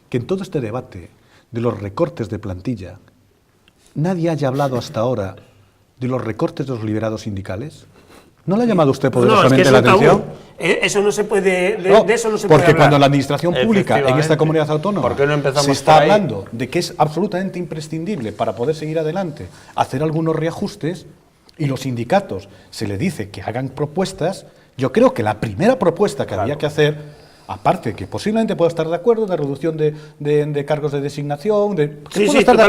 que en todo este debate de los recortes de plantilla nadie haya hablado hasta ahora de los recortes de los liberados sindicales. ¿No le ha llamado usted poderosamente la atención? Eso no se puede, de eso no se puede porque hablar. Cuando la administración pública en esta comunidad autónoma ¿por qué no empezamos se está por ahí? hablando de que es absolutamente imprescindible para poder seguir adelante hacer algunos reajustes, y los sindicatos se le dice que hagan propuestas, yo creo que la primera propuesta que había que hacer, aparte que posiblemente puedo estar de acuerdo, de reducción de cargos de designación, puedo estar de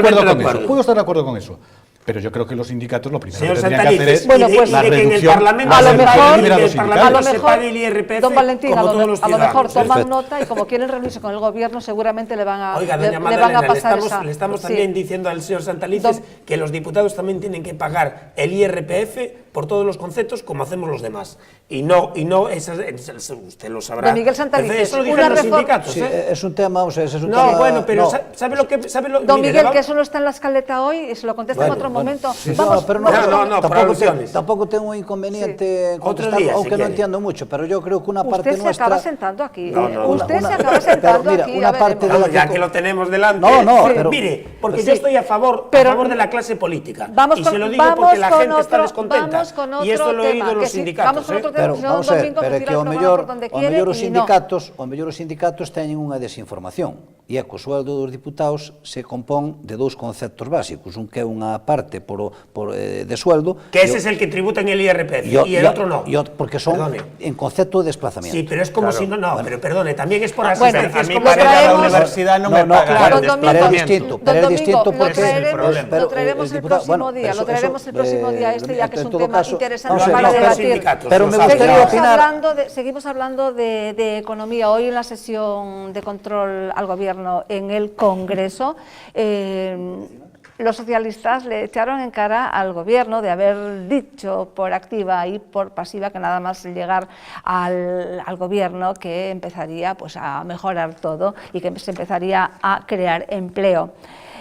acuerdo con eso. Pero yo creo que los sindicatos lo primero que tendrían que hacer es la reducción a lo mejor don Valentín, a lo mejor toman nota y como quieren reunirse con el gobierno seguramente le van a pasar esa... Le estamos también diciendo al señor Santalices que los diputados también tienen que pagar el IRPF por todos los conceptos como hacemos los demás. Y no usted lo sabrá. De Miguel Santalices, eso lo dijeron los sindicatos. Sí, es un tema, o sea, es un tema... No, bueno, pero ¿sabe lo que...? Don Miguel, que eso no está en la escaleta hoy, y se lo contesta en otro momento. Sí, vamos, tampoco tengo un inconveniente en contestar, aunque no entiendo mucho, pero yo creo que una parte nuestra... Usted se acaba sentando aquí. Usted se acaba sentando aquí. Una parte de ya que lo tenemos delante. Pero mire, porque yo estoy a favor de la clase política. Y se lo digo porque la gente está descontenta. Y esto lo he oído los sindicatos. Pero vamos a ver, pero é que o mellor os sindicatos teñen unha desinformación, e é que o sueldo dos diputados se compón de dous conceptos básicos, un que é unha parte de sueldo, que ese es el que tributa en el IRPF y el otro no, porque son en concepto de desplazamiento. Sí, pero es como si no, pero perdone, también es por asistencia. A mí parece que la universidad no me paga el desplazamiento. Pero es distinto porque lo traeremos el próximo día, ya que es un tema interesante para debatir. Pero me gustaría opinar... Seguimos hablando de economía. Hoy en la sesión de control al gobierno en el Congreso, los socialistas le echaron en cara al gobierno de haber dicho por activa y por pasiva que nada más llegar al gobierno que empezaría pues, a mejorar todo y que se empezaría a crear empleo.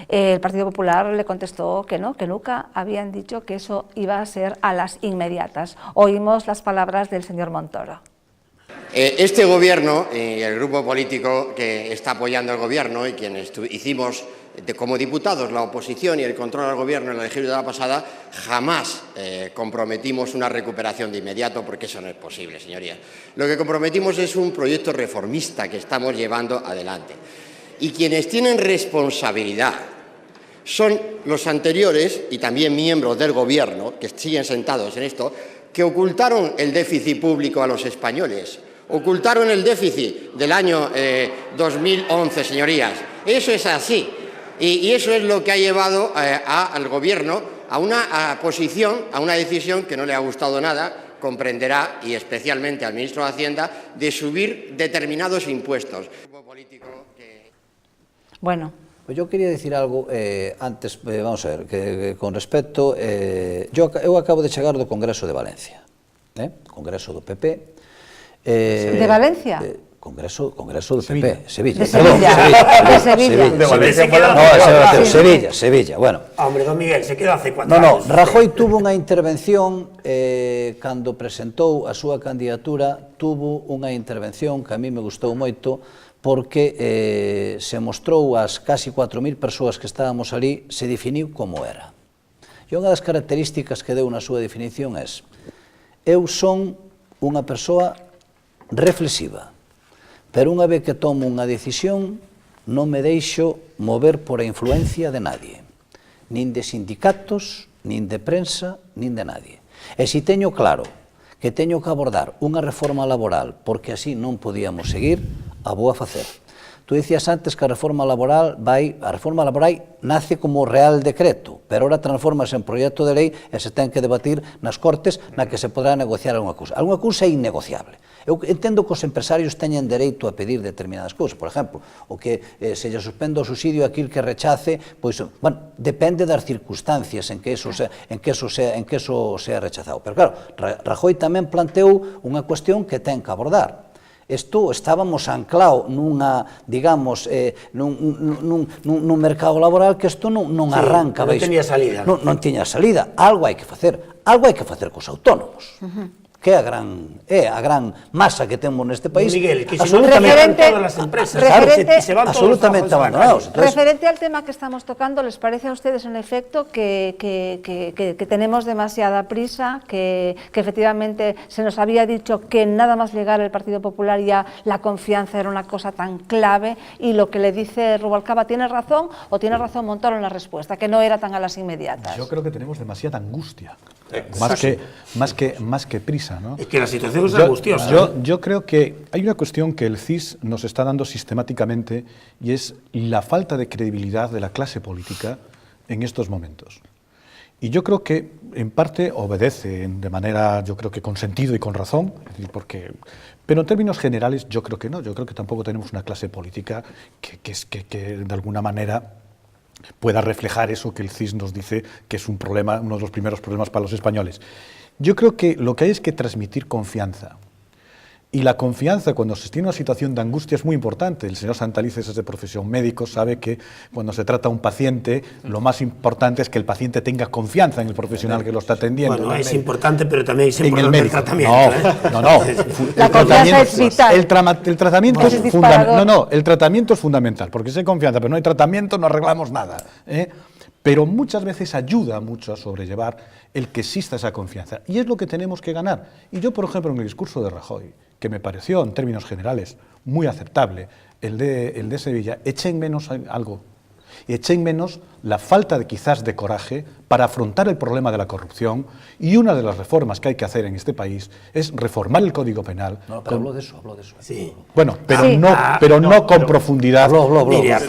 El Partido Popular le contestó que no, que nunca habían dicho que eso iba a ser a las inmediatas. Oímos las palabras del señor Montoro. Este gobierno y el grupo político que está apoyando al gobierno y quienes hicimos como diputados la oposición y el control al gobierno en la legislatura pasada, jamás comprometimos una recuperación de inmediato, porque eso no es posible, señorías. Lo que comprometimos es un proyecto reformista que estamos llevando adelante. Y quienes tienen responsabilidad son los anteriores y también miembros del gobierno, que siguen sentados en esto, que ocultaron el déficit público a los españoles. Ocultaron el déficit del año 2011, señorías. Eso es así. Y eso es lo que ha llevado al Gobierno a una posición, a una decisión que no le ha gustado nada, comprenderá, y especialmente al ministro de Hacienda, de subir determinados impuestos. Bueno. Pues yo quería decir algo antes, vamos a ver, que con respecto, eu acabo de chegar do Congreso de Valencia, Congreso do PP. ¿De Valencia? Congreso do PP, Sevilla. De Sevilla. De Sevilla. De Valencia. No, Sevilla, bueno. Hombre, don Miguel, se quedó hace 4 No, años. Rajoy tuvo unha intervención, cando presentou a súa candidatura, tuvo unha intervención que a mí me gustou moito, porque se mostrou ás casi 4.000 persoas que estábamos ali, se definiu como era. E unha das características que deu na súa definición é: eu son unha persoa reflexiva, pero unha vez que tomo unha decisión non me deixo mover por a influencia de nadie, nin de sindicatos, nin de prensa, nin de nadie. E se teño claro que teño que abordar unha reforma laboral porque así non podíamos seguir, a vou a facer. Tú dicías antes que a reforma laboral nace como real decreto, pero ahora transformase en proxecto de lei e se ten que debatir nas Cortes na que se podrá negociar algunha cousa. Algunha cousa é innegociable. Eu entendo que os empresarios teñen dereito a pedir determinadas cousas. Por exemplo, o que se lle suspenda o subsidio a aquil que rechace, pois, bueno, depende das circunstancias en que eso sea rechazado. Pero claro, Rajoy tamén planteou unha cuestión que ten que abordar. Isto estábamos anclados nunha, digamos, nun mercado laboral que isto non arranca. Non tiña salida. Non tiña salida. Algo hai que facer. Algo hai que facer cos autónomos. Que é a gran masa que temos neste país. Miguel, que se non referente todas as empresas, se van absolutamente abandonados. Referente al tema que estamos tocando, ¿les parece a ustedes en efecto que tenemos demasiada prisa, que efectivamente se nos había dicho que nada más llegar al Partido Popular ya la confianza era una cosa tan clave, y lo que le dice Rubalcaba tiene razón, o tiene razón Montoro en la respuesta, que no era tan a las inmediatas? Yo creo que tenemos demasiada angustia, más que prisa, ¿no? Es que la situación es angustiosa. Yo creo que hay una cuestión que el CIS nos está dando sistemáticamente, y es la falta de credibilidad de la clase política en estos momentos. Y yo creo que en parte obedece de manera, yo creo que con sentido y con razón, es decir, pero en términos generales yo creo que no. Yo creo que tampoco tenemos una clase política que de alguna manera pueda reflejar eso que el CIS nos dice que es un problema, uno de los primeros problemas para los españoles. Yo creo que lo que hay es que transmitir confianza. Y la confianza, cuando se tiene una situación de angustia, es muy importante. El señor Santalices es de profesión médico, sabe que cuando se trata a un paciente, lo más importante es que el paciente tenga confianza en el profesional que lo está atendiendo. Bueno, es importante, pero también es importante el tratamiento. No. La confianza es vital. El tratamiento es fundamental. No, el tratamiento es fundamental, porque si hay confianza, pero no hay tratamiento, no arreglamos nada, Pero muchas veces ayuda mucho a sobrellevar el que exista esa confianza. Y es lo que tenemos que ganar. Y yo, por ejemplo, en el discurso de Rajoy, que me pareció, en términos generales, muy aceptable, el de Sevilla, eché en menos algo. Y eché en menos la falta quizás de coraje para afrontar el problema de la corrupción, y una de las reformas que hay que hacer en este país es reformar el Código Penal. No, pero habló de eso. Sí. Bueno, pero no con profundidad,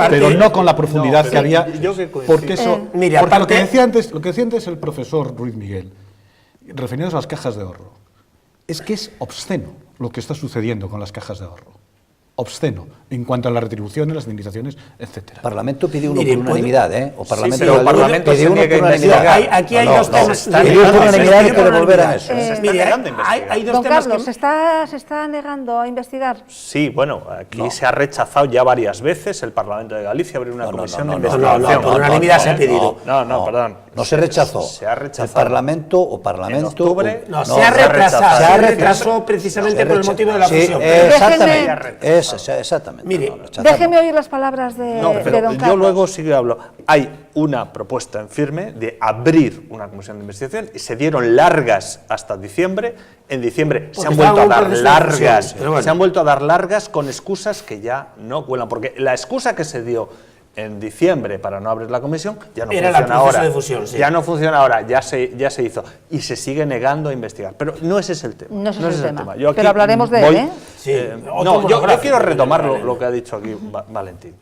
pero no con la profundidad que había, porque eso, porque lo que decía antes el profesor Ruiz Miguel, refiriéndose a las cajas de ahorro, es que es obsceno lo que está sucediendo con las cajas de ahorro. obsceno en cuanto a las retribuciones, las indemnizaciones, etcétera. El Parlamento pidió uno por unanimidad, ¿eh? O Parlamento, sí, pero el Parlamento pidió uno por unanimidad. Aquí hay dos temas. Pidió por unanimad y que devolveran eso. Hay dos Don temas Carlos, ¿se está negando a investigar? Sí, bueno, aquí se ha rechazado ya varias veces el Parlamento de Galicia abrir una comisión de No, investigación. por unanimidad se ha pedido. No, perdón. No se rechazó. Se ha rechazado. El Parlamento En octubre, No, se ha retrasado. Se retrasó precisamente por el motivo de la fusión. Exactamente. Mire, Déjeme oír las palabras de No, pero don yo Carlos. luego sí que hablo. Hay una propuesta en firme de abrir una comisión de investigación y se dieron largas hasta diciembre. En diciembre se han vuelto a dar largas, se han vuelto a dar largas con excusas que ya no cuelan, porque la excusa que se dio en diciembre para no abrir la comisión ya no funciona ahora. De fusión, sí. Ya no funciona ahora, ya se hizo y se sigue negando a investigar. Pero no ese es el tema. No ese es el tema. Yo aquí pero hablaremos de él, ¿eh? Sí, no, yo quiero retomar lo que ha dicho aquí Valentín.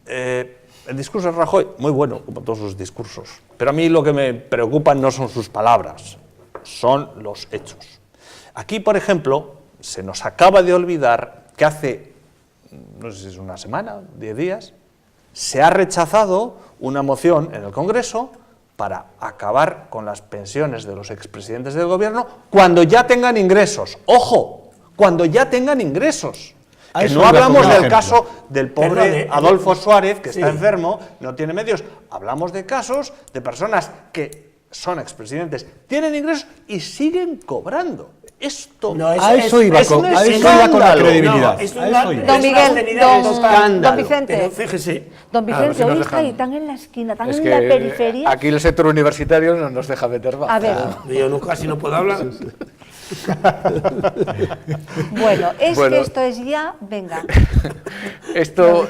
El discurso de Rajoy, muy bueno, como todos sus discursos, pero a mí lo que me preocupa no son sus palabras, son los hechos. Aquí, por ejemplo, se nos acaba de olvidar que hace, no sé si es una semana, 10 días, se ha rechazado una moción en el Congreso para acabar con las pensiones de los expresidentes del gobierno cuando ya tengan ingresos. ¡Ojo! Cuando ya tengan ingresos. Que no hablamos del caso del pobre Adolfo Suárez, que está enfermo, no tiene medios. Hablamos de casos de personas que son expresidentes, tienen ingresos y siguen cobrando. Esto a eso iba con la credibilidad. Don Miguel, don Vicente, pero fíjese. Don Vicente, hoy está ahí, tan en la esquina, tan en la periferia. Aquí el sector universitario no nos deja meter baja. A ver. Yo casi no puedo hablar. Bueno, que esto es ya, venga. Esto,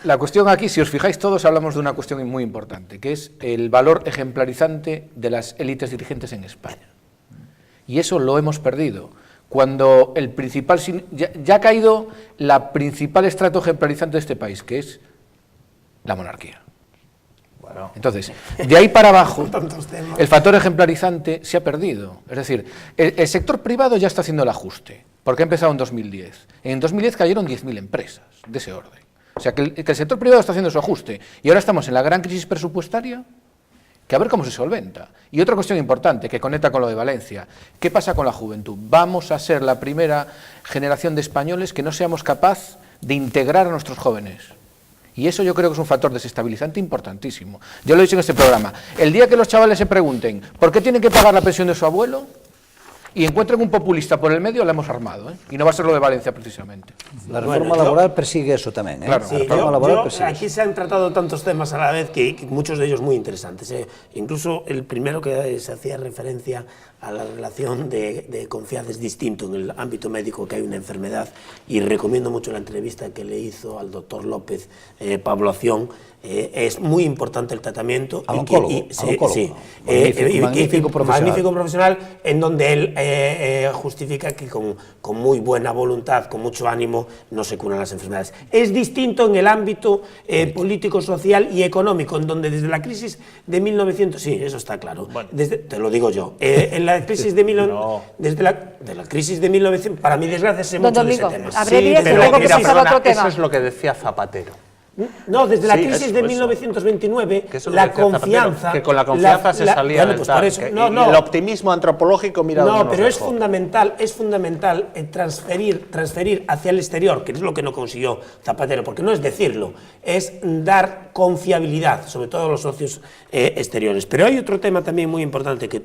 la cuestión aquí, si os fijáis todos, hablamos de una cuestión muy importante, que es el valor ejemplarizante de las élites dirigentes en España. Y eso lo hemos perdido. Cuando el principal, ya ha caído la principal estrato ejemplarizante de este país, que es la monarquía. Bueno, entonces, de ahí para abajo, el factor ejemplarizante se ha perdido. Es decir, el sector privado ya está haciendo el ajuste, porque ha empezado en 2010. En 2010 cayeron 10.000 empresas de ese orden. O sea, que el sector privado está haciendo su ajuste. Y ahora estamos en la gran crisis presupuestaria, que a ver cómo se solventa. Y otra cuestión importante, que conecta con lo de Valencia, ¿qué pasa con la juventud? Vamos a ser la primera generación de españoles que no seamos capaces de integrar a nuestros jóvenes. Y eso yo creo que es un factor desestabilizante importantísimo. Yo lo he dicho en este programa. El día que los chavales se pregunten ¿por qué tienen que pagar la pensión de su abuelo? Y encuentren un populista por el medio, la hemos armado, ¿eh? Y no va a ser lo de Valencia precisamente. La reforma laboral persigue eso también, ¿eh? Claro. La reforma laboral persigue aquí se han tratado tantos temas a la vez que muchos de ellos muy interesantes, ¿eh? Incluso el primero que se hacía referencia a la relación de confianza es distinto en el ámbito médico, que hay una enfermedad, y recomiendo mucho la entrevista que le hizo al doctor López Pablo Acción. Es muy importante el tratamiento. Al oncólogo. Sí. Magnífico profesional. Magnífico profesional, en donde él justifica que con muy buena voluntad, con mucho ánimo, no se curan las enfermedades. Es distinto en el ámbito político, social y económico, en donde desde la crisis de 1900... Sí, eso está claro. Bueno. Te lo digo yo. En la crisis de 1900... Desde la crisis de 1900... Para mi desgracia sé mucho de ese tema. Eso es lo que decía Zapatero. No, desde la crisis de 1929, la confianza... Que con la confianza se salía del tal. El optimismo antropológico, mira... No, pero es fundamental transferir hacia el exterior, que es lo que no consiguió Zapatero, porque no es decirlo, es dar confiabilidad, sobre todo a los socios exteriores. Pero hay otro tema también muy importante que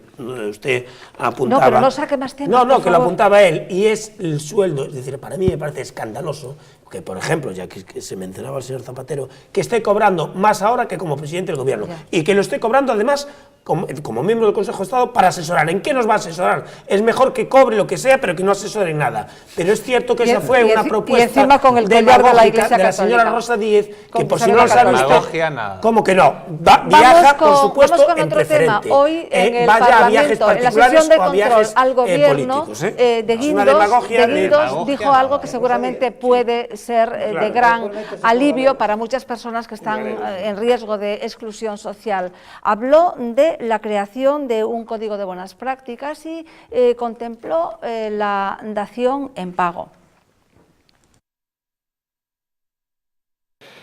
usted apuntaba... No, pero no saque más temas, No, que lo apuntaba él, y es el sueldo. Es decir, para mí me parece escandaloso que, por ejemplo, ya que se mencionaba el señor Zapatero, que esté cobrando más ahora que como presidente del gobierno, y que lo esté cobrando además como miembro del Consejo de Estado para asesorar. ¿En qué nos va a asesorar? Es mejor que cobre lo que sea, pero que no asesore en nada. Pero es cierto que esa fue una propuesta demagógica de la señora Rosa Díez, que por si no lo sabe usted, ¿cómo que no? Viaja, por supuesto, en preferente. Hoy en el vaya a viajes Parlamento, en la particulares sesión de o a viajes control al gobierno, políticos. de Guindos dijo algo que seguramente puede ser de gran alivio para muchas personas que están en riesgo de exclusión social. Habló de la creación de un código de buenas prácticas y contempló la dación en pago.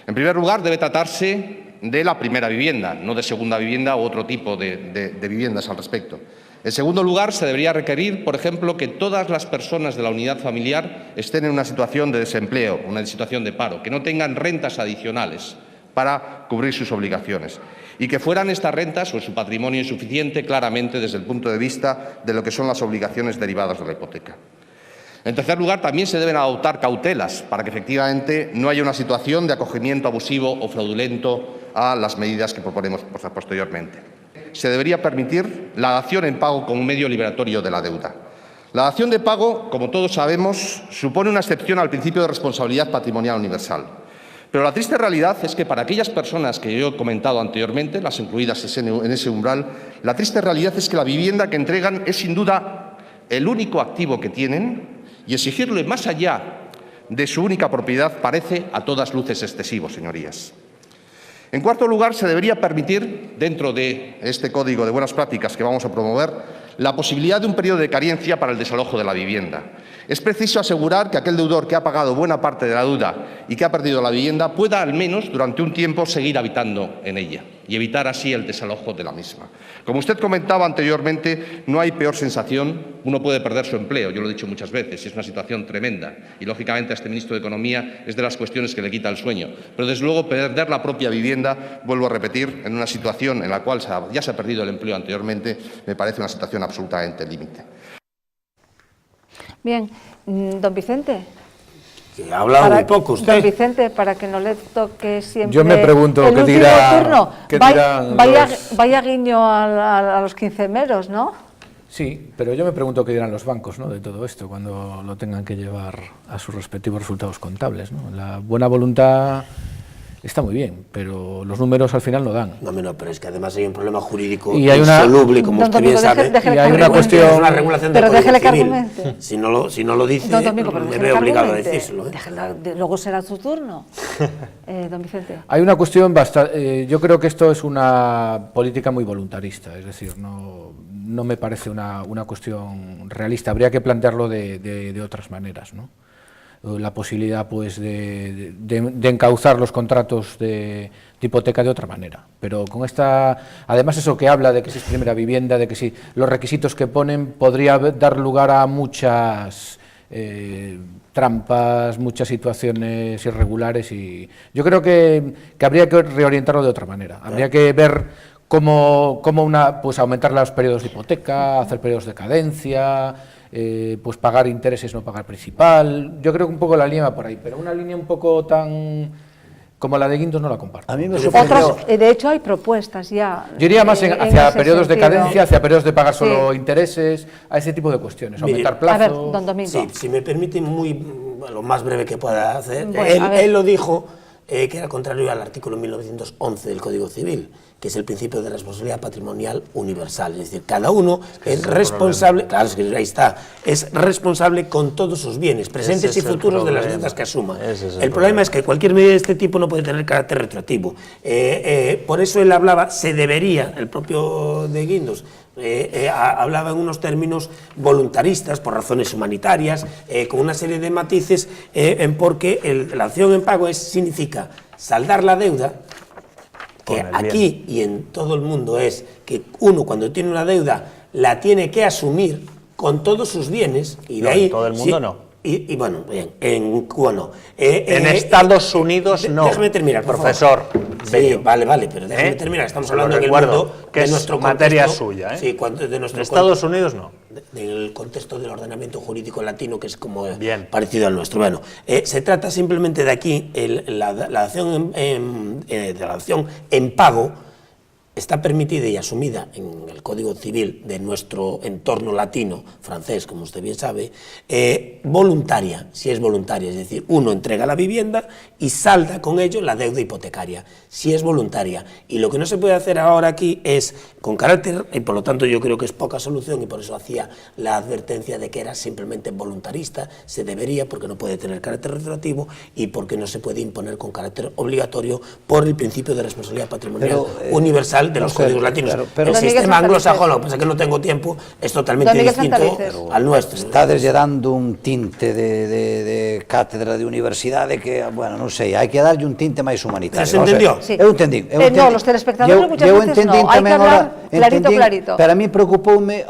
En primer lugar, debe tratarse de la primera vivienda, no de segunda vivienda u otro tipo de viviendas al respecto. En segundo lugar, se debería requerir, por ejemplo, que todas las personas de la unidad familiar estén en una situación de desempleo, una situación de paro, que no tengan rentas adicionales para cubrir sus obligaciones y que fueran estas rentas o su patrimonio insuficiente claramente desde el punto de vista de lo que son las obligaciones derivadas de la hipoteca. En tercer lugar, también se deben adoptar cautelas para que efectivamente no haya una situación de acogimiento abusivo o fraudulento a las medidas que proponemos posteriormente. Se debería permitir la dación en pago como un medio liberatorio de la deuda. La dación de pago, como todos sabemos, supone una excepción al principio de responsabilidad patrimonial universal. Pero la triste realidad es que para aquellas personas que yo he comentado anteriormente, las incluidas en ese umbral, la triste realidad es que la vivienda que entregan es sin duda el único activo que tienen y exigirle más allá de su única propiedad parece a todas luces excesivo, señorías. En cuarto lugar, se debería permitir, dentro de este Código de Buenas Prácticas que vamos a promover, la posibilidad de un periodo de carencia para el desalojo de la vivienda. Es preciso asegurar que aquel deudor que ha pagado buena parte de la deuda y que ha perdido la vivienda pueda, al menos durante un tiempo, seguir habitando en ella y evitar así el desalojo de la misma. Como usted comentaba anteriormente, no hay peor sensación. Uno puede perder su empleo, yo lo he dicho muchas veces, y es una situación tremenda. Y, lógicamente, a este ministro de Economía es de las cuestiones que le quita el sueño. Pero, desde luego, perder la propia vivienda, vuelvo a repetir, en una situación en la cual ya se ha perdido el empleo anteriormente, me parece una situación absolutamente límite. Bien, don Vicente. Que ha hablado muy poco usted. Don Vicente, para que no le toque siempre yo me pregunto el qué último dirá, turno. qué dirán vaya guiño a los quincemeros, ¿no? Sí, pero yo me pregunto qué dirán los bancos, ¿no?, de todo esto cuando lo tengan que llevar a sus respectivos resultados contables, ¿no? La buena voluntad está muy bien, pero los números al final no dan. No, pero es que además hay un problema jurídico y hay una, insoluble, como usted bien sabe. Y hay una cuestión... Es una regulación del Código Civil. Si no lo dice, me veo obligado a decírselo. Luego será su turno, don Vicente. Hay una cuestión bastante... yo creo que esto es una política muy voluntarista, es decir, no me parece una cuestión realista. Habría que plantearlo de otras maneras, ¿no? La posibilidad, pues, de encauzar los contratos de hipoteca de otra manera, pero con esta, además eso que habla de que si es primera vivienda, de que si los requisitos que ponen podría dar lugar a muchas trampas, muchas situaciones irregulares, y yo creo que habría que reorientarlo de otra manera. Habría que ver cómo pues aumentar los periodos de hipoteca, hacer periodos de cadencia, pues pagar intereses, no pagar principal. Yo creo que un poco la línea va por ahí, pero una línea un poco tan como la de Guindos no la comparto. A mí me de hecho hay propuestas ya. Yo iría más hacia periodos de cadencia, hacia periodos de pagar solo intereses, a ese tipo de cuestiones, aumentar plazos. A ver, don Domingo. Sí, si me permite, lo más breve que pueda hacer. Él lo dijo, que era contrario al artículo 1911 del Código Civil, que es el principio de responsabilidad patrimonial universal. Es decir, cada uno es responsable, claro, es que ahí está, es responsable con todos sus bienes, presentes y futuros, de las deudas que asuma. El problema es que cualquier medida de este tipo no puede tener carácter retroactivo. Por eso él hablaba, se debería, el propio de Guindos, hablaba en unos términos voluntaristas, por razones humanitarias, con una serie de matices, porque la acción en pago significa saldar la deuda, que aquí y en todo el mundo es que uno, cuando tiene una deuda, la tiene que asumir con todos sus bienes, y de ahí... En todo el mundo no. Y bueno, bien, en Cuba no. En Estados Unidos no. Déjame terminar, profesor. Sí, vale, pero déjame terminar. Estamos hablando en el mundo que de nuestro materia contexto, suya. Sí, de nuestro en Estados Unidos no. Del contexto del ordenamiento jurídico latino, que es como parecido al nuestro. Bueno, se trata simplemente de aquí, la dación en pago está permitida y asumida en el Código Civil de nuestro entorno latino, francés, como usted bien sabe, voluntaria, si es voluntaria, es decir, uno entrega la vivienda y salda con ello la deuda hipotecaria, si es voluntaria. Y lo que no se puede hacer ahora aquí es, con carácter, y por lo tanto yo creo que es poca solución, y por eso hacía la advertencia de que era simplemente voluntarista, se debería, porque no puede tener carácter retroactivo y porque no se puede imponer con carácter obligatorio por el principio de responsabilidad patrimonial universal, social de los códigos latinos. Pero el sistema anglosajón, lo que pasa es que no tengo tiempo, es totalmente distinto al nuestro. Estades lle dando un tinte de cátedra de universidade que, bueno, non sei, hai que darlle un tinte máis humanitario. ¿Se entendió? Sí. Eu entendín. No, los telespectadores muchas veces no, hai que hablar clarito. Pero a mí preocupoume,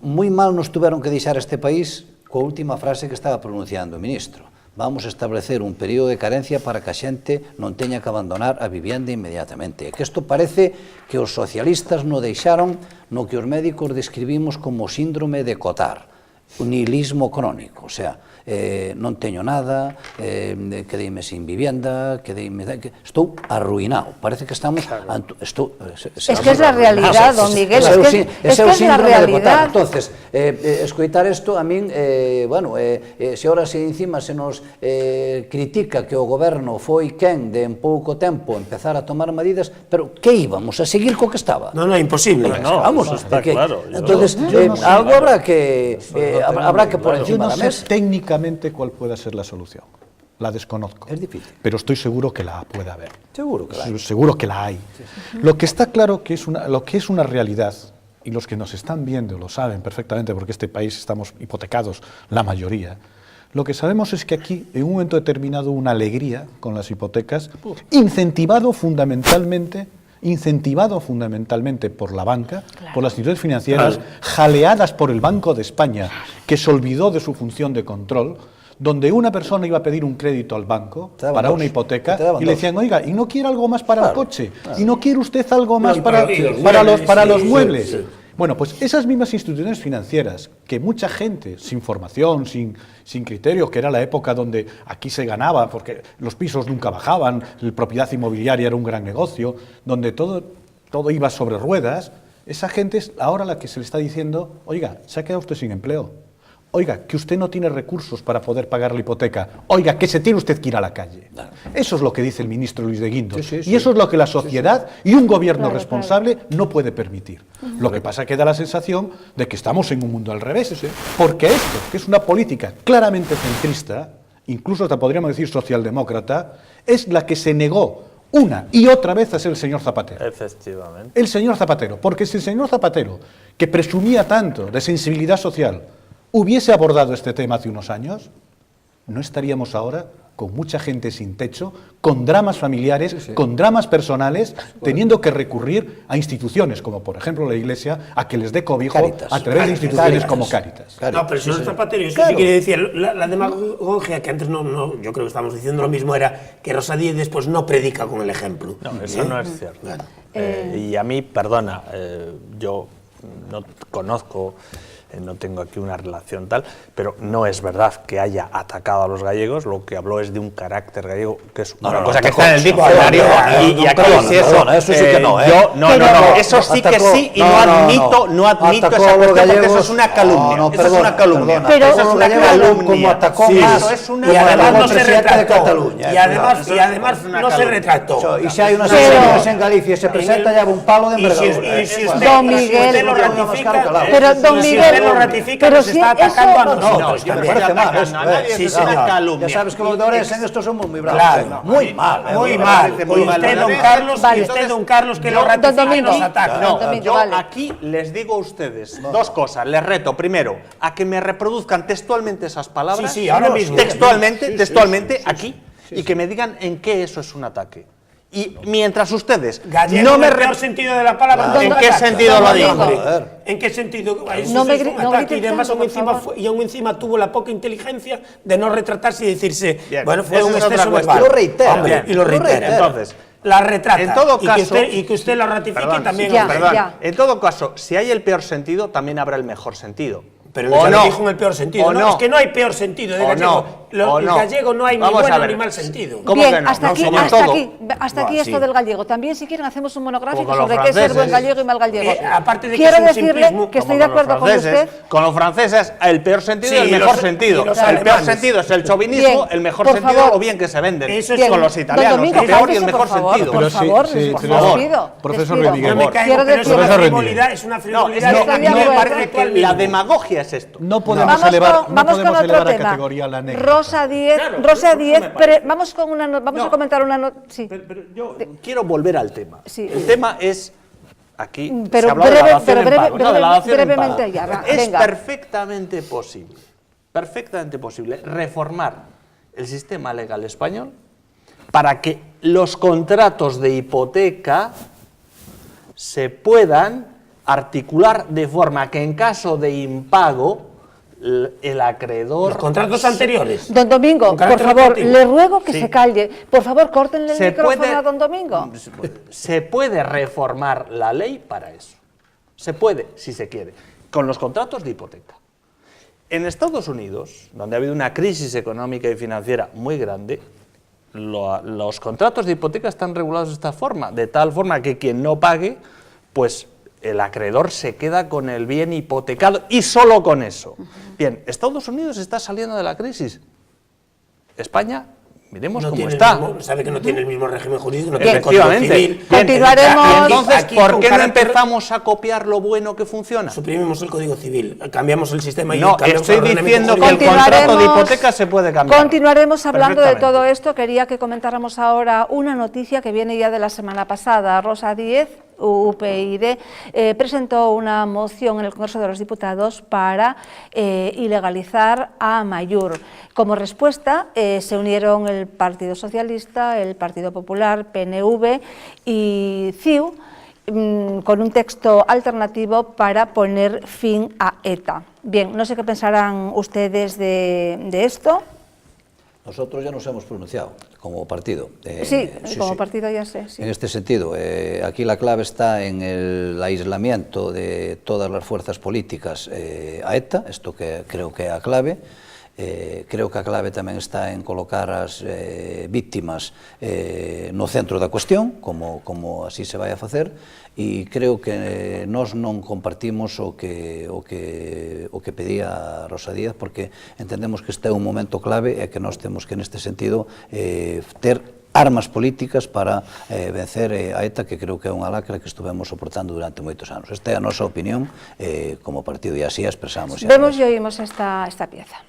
moi mal nos tuveron que deixar este país coa última frase que estaba pronunciando o ministro. Vamos a establecer un período de carencia para que a xente non teña que abandonar a vivienda inmediatamente. Que isto parece que os socialistas non deixaron no que os médicos describimos como síndrome de Cotard, un nihilismo crónico, o sea, non teño nada, quedeime sin vivienda, estou arruinado. Parece que estamos... Es que es la realidad, don Miguel, es que es la realidad. Entonces, escoitar isto, a min, bueno, se ahora se encima se nos critica que o goberno foi quen de en pouco tempo empezar a tomar medidas, pero que íbamos a seguir co que estaba? No, imposible. Vamos, está claro. Entonces, algo habrá que por encima da mesa. Técnicamente, ¿cuál pueda ser la solución? La desconozco. Es difícil. Pero estoy seguro que la puede haber. Seguro que la hay. Seguro que la hay. Lo que está claro que lo que es una realidad, y los que nos están viendo lo saben perfectamente, porque en este país estamos hipotecados la mayoría, lo que sabemos es que aquí, en un momento determinado, una alegría con las hipotecas, incentivado fundamentalmente por la banca, por las instituciones financieras, jaleadas por el Banco de España, que se olvidó de su función de control, donde una persona iba a pedir un crédito al banco para una hipoteca y le decían, oiga, ¿y no quiere algo más para el coche? ¿Y no quiere usted algo más para los muebles? Bueno, pues esas mismas instituciones financieras, que mucha gente sin formación, sin criterio, que era la época donde aquí se ganaba, porque los pisos nunca bajaban, la propiedad inmobiliaria era un gran negocio, donde todo iba sobre ruedas, esa gente es ahora la que se le está diciendo, oiga, se ha quedado usted sin empleo. Oiga, que usted no tiene recursos para poder pagar la hipoteca. Oiga, que se tiene usted que ir a la calle. Eso es lo que dice el ministro Luis de Guindos. Y eso es lo que la sociedad y un gobierno responsable no puede permitir. Lo que pasa es que da la sensación de que estamos en un mundo al revés. Porque esto, que es una política claramente centrista, incluso hasta podríamos decir socialdemócrata, es la que se negó una y otra vez a ser el señor Zapatero. Efectivamente. El señor Zapatero. Porque si el señor Zapatero, que presumía tanto de sensibilidad social, hubiese abordado este tema hace unos años, no estaríamos ahora con mucha gente sin techo, con dramas familiares, con dramas personales, teniendo que recurrir a instituciones como por ejemplo la Iglesia a que les dé cobijo a través de instituciones como Cáritas. No, pero si no es Zapatero, eso sí quiere decir, la demagogia que antes no, yo creo que estamos diciendo lo mismo, era que Rosa Díez después no predica con el ejemplo. No, eso no es cierto. Y a mí, perdona, yo no conozco... no tengo aquí una relación tal, pero no es verdad que haya atacado a los gallegos, lo que habló es de un carácter gallego, que es una cosa que está en el diccionario, y aquí es eso. Eso sí que no, eso sí que sí, y no admito esa cuestión, porque eso es una calumnia, eso es una calumnia. Pero eso es una calumnia, como atacó más, y además no se retrató, y además no se retrató. Y si hay unas elecciones en Galicia y se presenta, ya un palo de envergadura. Y si usted lo ratifica, pero don Miguel, lo ratifica, nos está atacando a nosotros. Me parece mal. Es una calumnia. Ya sabes que los doctores en esto somos muy bravos. Claro, muy mal. Y usted, don Carlos, que lo ratifica y nos ataca. No, yo aquí les digo a ustedes dos cosas. Les reto, primero, a que me reproduzcan textualmente esas palabras. Sí, ahora mismo. Textualmente, aquí, y que me digan en qué eso es un ataque. Y mientras ustedes no me el sentido de la palabra, ¿en qué sentido lo digo? ¿En qué sentido? No me grites, y además aún encima tuvo la poca inteligencia de no retratarse y decirse, bueno, fue un exceso verbal. Y lo reitera. Entonces, la retrata. En todo caso, y que usted la ratifique también. En todo caso, si hay el peor sentido, también habrá el mejor sentido. Pero ya lo dijo en el peor sentido. No, es que no hay peor sentido de gallego. El gallego no hay ni bueno ni mal sentido. Bien, hasta aquí esto del gallego. También, si quieren, hacemos un monográfico sobre qué es el buen gallego y mal gallego. Quiero decirle que estoy de acuerdo con usted. Con los franceses, el peor sentido y el mejor sentido. El peor sentido es el chauvinismo, el mejor sentido o bien que se venden. Eso es con los italianos. El peor y el mejor sentido. Por favor, profesor Rodríguez. Es una frivolidad. La demagogia es esto. No podemos elevar a categoría la negra. Rosa Díez, vamos a comentar una nota. Pero yo quiero volver al tema. Sí. El tema es aquí pero se habla de la dación en pago. No, de la dación en pago. Ya, va, es venga. perfectamente posible reformar el sistema legal español para que los contratos de hipoteca se puedan articular de forma que en caso de impago el acreedor... Los contratos anteriores. Don Domingo, por favor, le ruego que se calle. Por favor, córtenle el micrófono a don Domingo. Se puede reformar la ley para eso. Se puede, si se quiere, con los contratos de hipoteca. En Estados Unidos, donde ha habido una crisis económica y financiera muy grande, los contratos de hipoteca están regulados de esta forma, de tal forma que quien no pague, pues el acreedor se queda con el bien hipotecado y solo con eso. Bien, Estados Unidos está saliendo de la crisis. España, miremos no cómo está. Sabe que no tiene el mismo régimen jurídico, no tiene el Código Civil. Continuaremos. Y entonces, ¿por qué no empezamos a copiar lo bueno que funciona? Suprimimos el Código Civil, cambiamos el sistema y no, cambiamos estoy diciendo que el contrato de hipoteca se puede cambiar. Continuaremos hablando de todo esto. Quería que comentáramos ahora una noticia que viene ya de la semana pasada. Rosa Díez, UPyD, presentó una moción en el Congreso de los Diputados para ilegalizar a Amaiur. Como respuesta se unieron el Partido Socialista, el Partido Popular, PNV y CiU con un texto alternativo para poner fin a ETA. Bien, no sé qué pensarán ustedes de esto. Nosotros ya nos hemos pronunciado como partido. Sí, como partido ya sé. Sí. En este sentido, aquí la clave está en el aislamiento de todas las fuerzas políticas a ETA, esto que creo que é a clave. Creo que a clave tamén está en colocar as víctimas no centro da cuestión, como así se vai a facer, e creo que nós non compartimos o que pedía Rosa Díaz, porque entendemos que este é un momento clave e que nós temos que, neste sentido, ter armas políticas para vencer a ETA, que creo que é unha lacra que estuvemos soportando durante moitos anos. Esta é a nosa opinión como partido, e así a expresamos. Vemos y oímos esta pieza.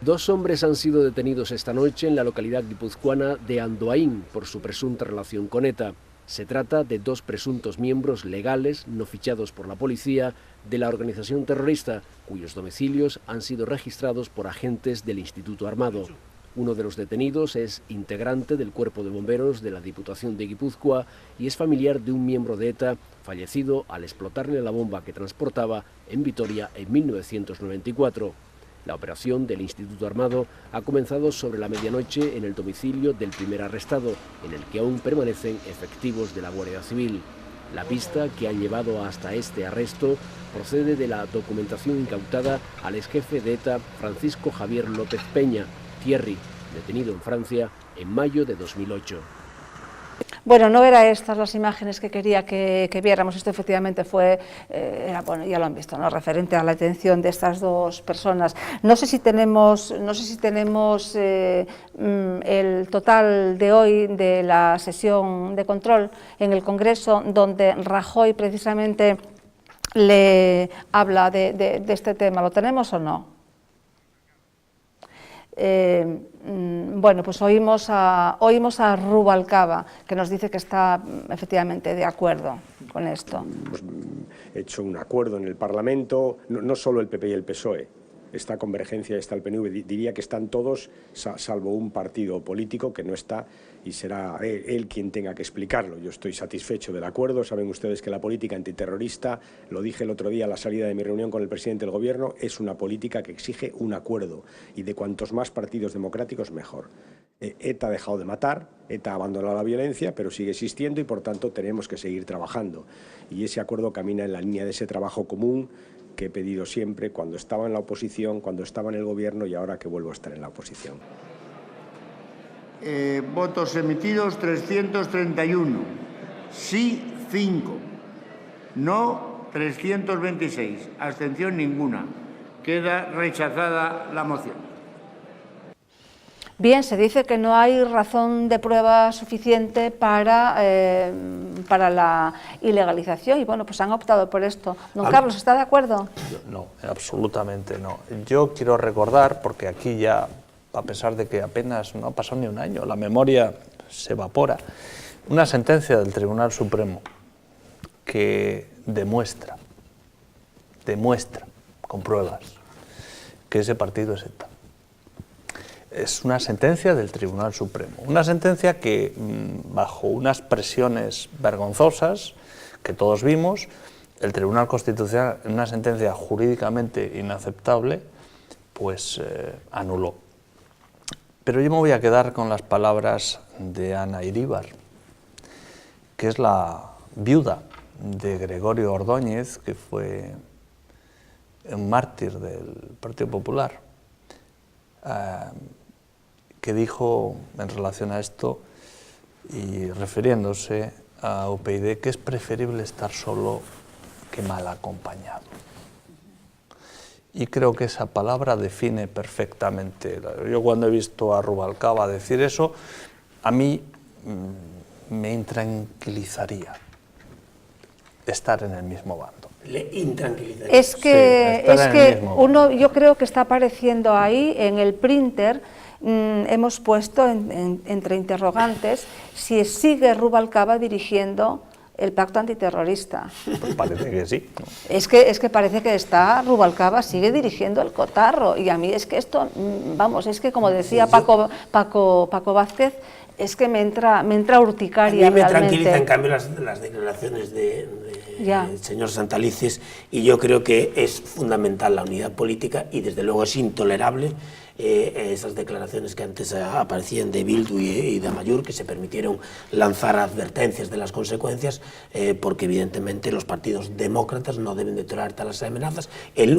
2 hombres han sido detenidos esta noche en la localidad guipuzcoana de Andoaín por su presunta relación con ETA. Se trata de 2 presuntos miembros legales, no fichados por la policía, de la organización terrorista, cuyos domicilios han sido registrados por agentes del Instituto Armado. Uno de los detenidos es integrante del Cuerpo de Bomberos de la Diputación de Guipúzcoa y es familiar de un miembro de ETA fallecido al explotarle la bomba que transportaba en Vitoria en 1994. La operación del Instituto Armado ha comenzado sobre la medianoche en el domicilio del primer arrestado, en el que aún permanecen efectivos de la Guardia Civil. La pista que ha llevado hasta este arresto procede de la documentación incautada al exjefe de ETA, Francisco Javier López Peña, Thierry, detenido en Francia en mayo de 2008. Bueno, no eran estas las imágenes que quería que viéramos. Esto efectivamente fue, bueno, ya lo han visto, ¿no? Referente a la detención de estas 2 personas. No sé si tenemos el total de hoy de la sesión de control en el Congreso, donde Rajoy precisamente le habla de este tema. ¿Lo tenemos o no? Bueno, pues oímos a Rubalcaba, que nos dice que está efectivamente de acuerdo con esto. Hemos hecho un acuerdo en el Parlamento, no solo el PP y el PSOE, esta convergencia está el PNV, diría que están todos, salvo un partido político que no está, y será él quien tenga que explicarlo. Yo estoy satisfecho del acuerdo. Saben ustedes que la política antiterrorista, lo dije el otro día a la salida de mi reunión con el presidente del Gobierno, es una política que exige un acuerdo, y de cuantos más partidos democráticos, mejor. ETA ha dejado de matar, ETA ha abandonado la violencia, pero sigue existiendo y, por tanto, tenemos que seguir trabajando. Y ese acuerdo camina en la línea de ese trabajo común que he pedido siempre cuando estaba en la oposición, cuando estaba en el Gobierno y ahora que vuelvo a estar en la oposición. Votos emitidos 331, sí 5, no 326, abstención ninguna. Queda rechazada la moción. Bien, se dice que no hay razón de prueba suficiente para la ilegalización y bueno, pues han optado por esto. Don Carlos, ¿está de acuerdo? No, absolutamente no. Yo quiero recordar, porque aquí ya, a pesar de que apenas no ha pasado ni un año, la memoria se evapora, una sentencia del Tribunal Supremo que demuestra con pruebas que ese partido es ETA. Es una sentencia del Tribunal Supremo, una sentencia que, bajo unas presiones vergonzosas que todos vimos, el Tribunal Constitucional, en una sentencia jurídicamente inaceptable, pues anuló. Pero yo me voy a quedar con las palabras de Ana Iríbar, que es la viuda de Gregorio Ordóñez, que fue un mártir del Partido Popular, que dijo en relación a esto, y refiriéndose a UPyD, que es preferible estar solo que mal acompañado. Y creo que esa palabra define perfectamente. Yo cuando he visto a Rubalcaba decir eso, a mí me intranquilizaría estar en el mismo bando. Le intranquilizaría. Es que uno, yo creo que está apareciendo ahí en el printer, hemos puesto entre interrogantes si sigue Rubalcaba dirigiendo el pacto antiterrorista. Pues parece que sí. Es que parece que Rubalcaba sigue dirigiendo el cotarro, y a mí es que esto, vamos, es que como decía Paco Vázquez, es que me entra urticaria. A mí me realmente tranquiliza, en cambio, las declaraciones del señor Santalices, y yo creo que es fundamental la unidad política, y desde luego es intolerable esas declaraciones que antes aparecían de Bildu y de Amaiur, que se permitieron lanzar advertencias de las consecuencias, porque evidentemente los partidos demócratas no deben de tolerar tales amenazas. El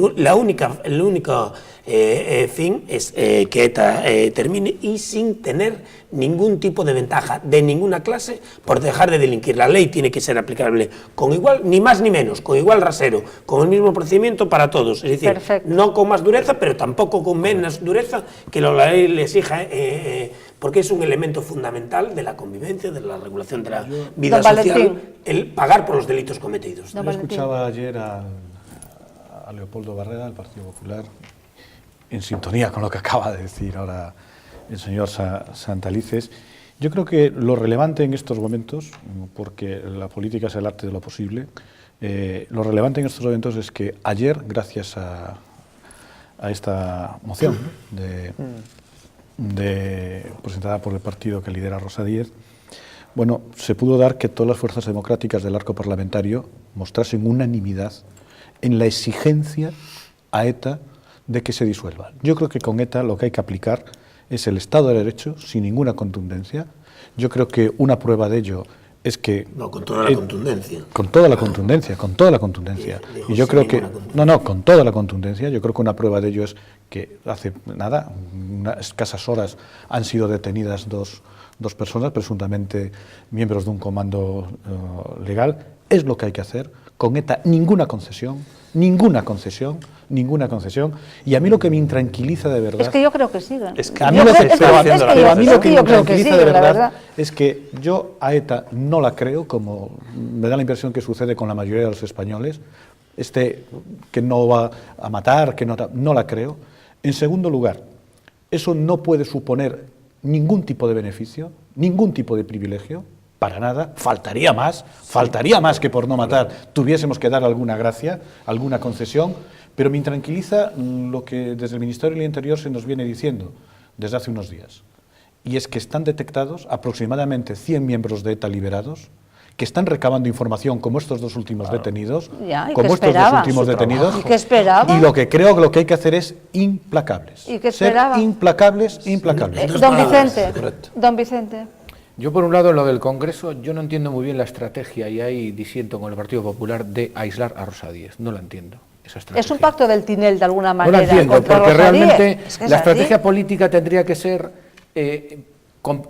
único fin es que ETA termine, y sin tener ningún tipo de ventaja de ninguna clase por dejar de delinquir. La ley tiene que ser aplicable con igual, ni más ni menos, con igual rasero, con el mismo procedimiento para todos, es decir, perfecto, no con más dureza, pero tampoco con menos dureza que la ley le exija, porque es un elemento fundamental de la convivencia, de la regulación de la vida social, el pagar por los delitos cometidos. Yo escuchaba ayer a Leopoldo Barrera, del Partido Popular, en sintonía con lo que acaba de decir ahora el señor Santalices. Yo creo que lo relevante en estos momentos, porque la política es el arte de lo posible, lo relevante en estos momentos es que ayer, gracias a esta moción presentada por el partido que lidera Rosa Díez, bueno, se pudo dar que todas las fuerzas democráticas del arco parlamentario mostrasen unanimidad en la exigencia a ETA de que se disuelva. Yo creo que con ETA lo que hay que aplicar es el Estado de Derecho sin ninguna contundencia. Yo creo que una prueba de ello es que... No, con toda la contundencia. Con toda la contundencia, con toda la contundencia. Y yo creo que... No, con toda la contundencia. Yo creo que una prueba de ello es que hace nada, unas escasas horas, han sido detenidas dos personas, presuntamente miembros de un comando legal. Es lo que hay que hacer. Con ETA ninguna concesión, ninguna concesión. Y a mí lo que me intranquiliza de verdad... Es que yo creo que siguen. Es que a mí lo que me intranquiliza de verdad es que yo a ETA no la creo, como me da la impresión que sucede con la mayoría de los españoles, que no va a matar, que no la creo. En segundo lugar, eso no puede suponer ningún tipo de beneficio, ningún tipo de privilegio, para nada. Faltaría más que por no matar tuviésemos que dar alguna gracia, alguna concesión, pero me intranquiliza lo que desde el Ministerio del Interior se nos viene diciendo desde hace unos días, y es que están detectados aproximadamente 100 miembros de ETA liberados, que están recabando información como estos dos últimos detenidos, y lo que creo que lo que hay que hacer es implacables. Ser implacables. Don Vicente. Yo, por un lado, en lo del Congreso, yo no entiendo muy bien la estrategia, y ahí disiento con el Partido Popular, de aislar a Rosa Díez. No la entiendo, esa estrategia. Es un pacto del Tinel, de alguna manera. No la entiendo, porque realmente la estrategia política tendría que ser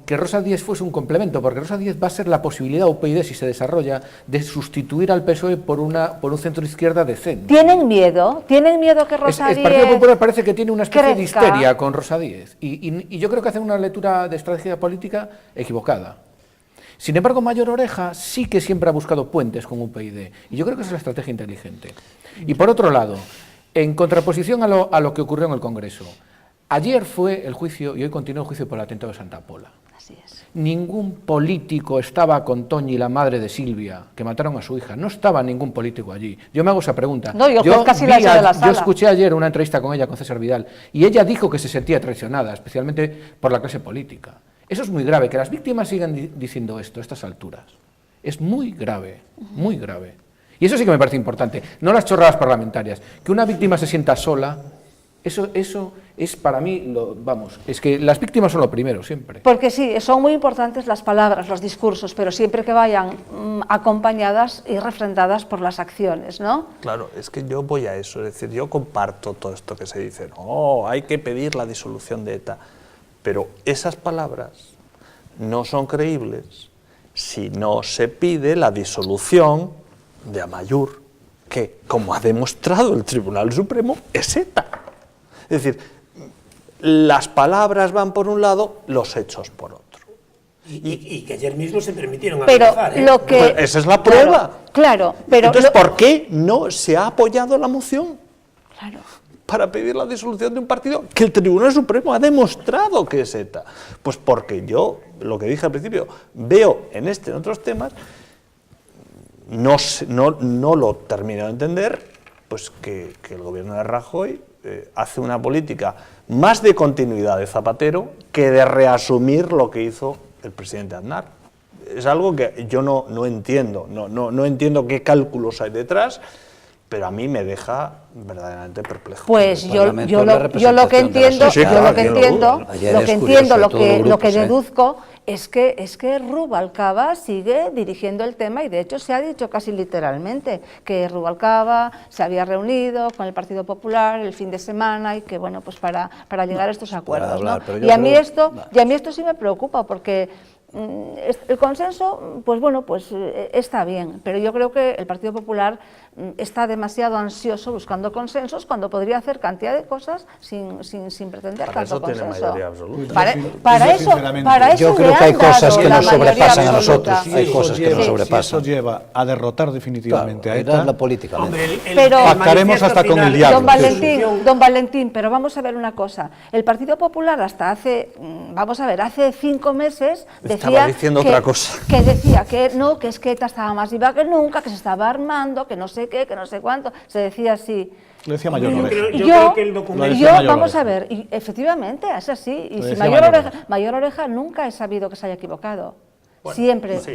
que Rosa Díez fuese un complemento, porque Rosa Díez va a ser la posibilidad, UPyD, si se desarrolla, de sustituir al PSOE por un centro izquierda decente. ¿Tienen miedo que Rosa Díez... El Partido Popular parece que tiene una especie de histeria con Rosa Díez, y yo creo que hacen una lectura de estrategia política equivocada. Sin embargo, Mayor Oreja sí que siempre ha buscado puentes con UPyD, y yo creo que esa es la estrategia inteligente. Y por otro lado, en contraposición a lo que ocurrió en el Congreso, ayer fue el juicio, y hoy continúa el juicio por el atentado de Santa Pola. Así es. Ningún político estaba con Toñi, la madre de Silvia, que mataron a su hija. No estaba ningún político allí. Yo me hago esa pregunta. No, yo casi la eché de la sala. Yo escuché ayer una entrevista con ella, con César Vidal, y ella dijo que se sentía traicionada, especialmente por la clase política. Eso es muy grave, que las víctimas sigan diciendo esto a estas alturas. Es muy grave, muy grave. Y eso sí que me parece importante. No las chorradas parlamentarias. Que una víctima se sienta sola, eso es para mí, vamos, es que las víctimas son lo primero, siempre. Porque sí, son muy importantes las palabras, los discursos, pero siempre que vayan acompañadas y refrendadas por las acciones, ¿no? Claro, es que yo voy a eso, es decir, yo comparto todo esto que se dice, no, hay que pedir la disolución de ETA, pero esas palabras no son creíbles si no se pide la disolución de Amaiur, que, como ha demostrado el Tribunal Supremo, es ETA. Es decir, las palabras van por un lado, los hechos por otro. Y que ayer mismo se permitieron pero amenazar, ¿eh? Lo que, pues esa es la prueba. Claro, pero... Entonces, ¿por qué no se ha apoyado la moción? Claro. Para pedir la disolución de un partido que el Tribunal Supremo ha demostrado que es ETA. Pues porque yo, lo que dije al principio, veo en este y en otros temas, no lo termino de entender, pues que el gobierno de Rajoy hace una política más de continuidad de Zapatero que de reasumir lo que hizo el presidente Aznar. Es algo que yo no entiendo, no entiendo qué cálculos hay detrás, pero a mí me deja verdaderamente perplejo. Pues yo lo que entiendo, lo que deduzco es que Rubalcaba sigue dirigiendo el tema y de hecho se ha dicho casi literalmente que Rubalcaba se había reunido con el Partido Popular el fin de semana y que bueno, pues para llegar a estos acuerdos, ¿no? Y a mí esto sí me preocupa porque el consenso, pues bueno, pues está bien, pero yo creo que el Partido Popular está demasiado ansioso buscando consensos cuando podría hacer cantidad de cosas sin pretender tanto consenso. Tiene mayoría absoluta. Para eso yo creo que hay cosas que nos sobrepasan a nosotros. Hay cosas que nos sobrepasan. Si eso lleva a derrotar definitivamente a ETA, ETA, la política. Pero pactaremos hasta con el diablo. Don Valentín, pero vamos a ver una cosa. El Partido Popular hasta hace 5 meses decía que no, que es que ETA estaba más viva que nunca, que se estaba armando, que no sé qué, que no sé cuánto, se decía así. Lo decía Mayor Oreja. Yo creo que el documento... Vamos a ver, y efectivamente, es así. Y si Mayor Oreja nunca he sabido que se haya equivocado. Siempre. Sí,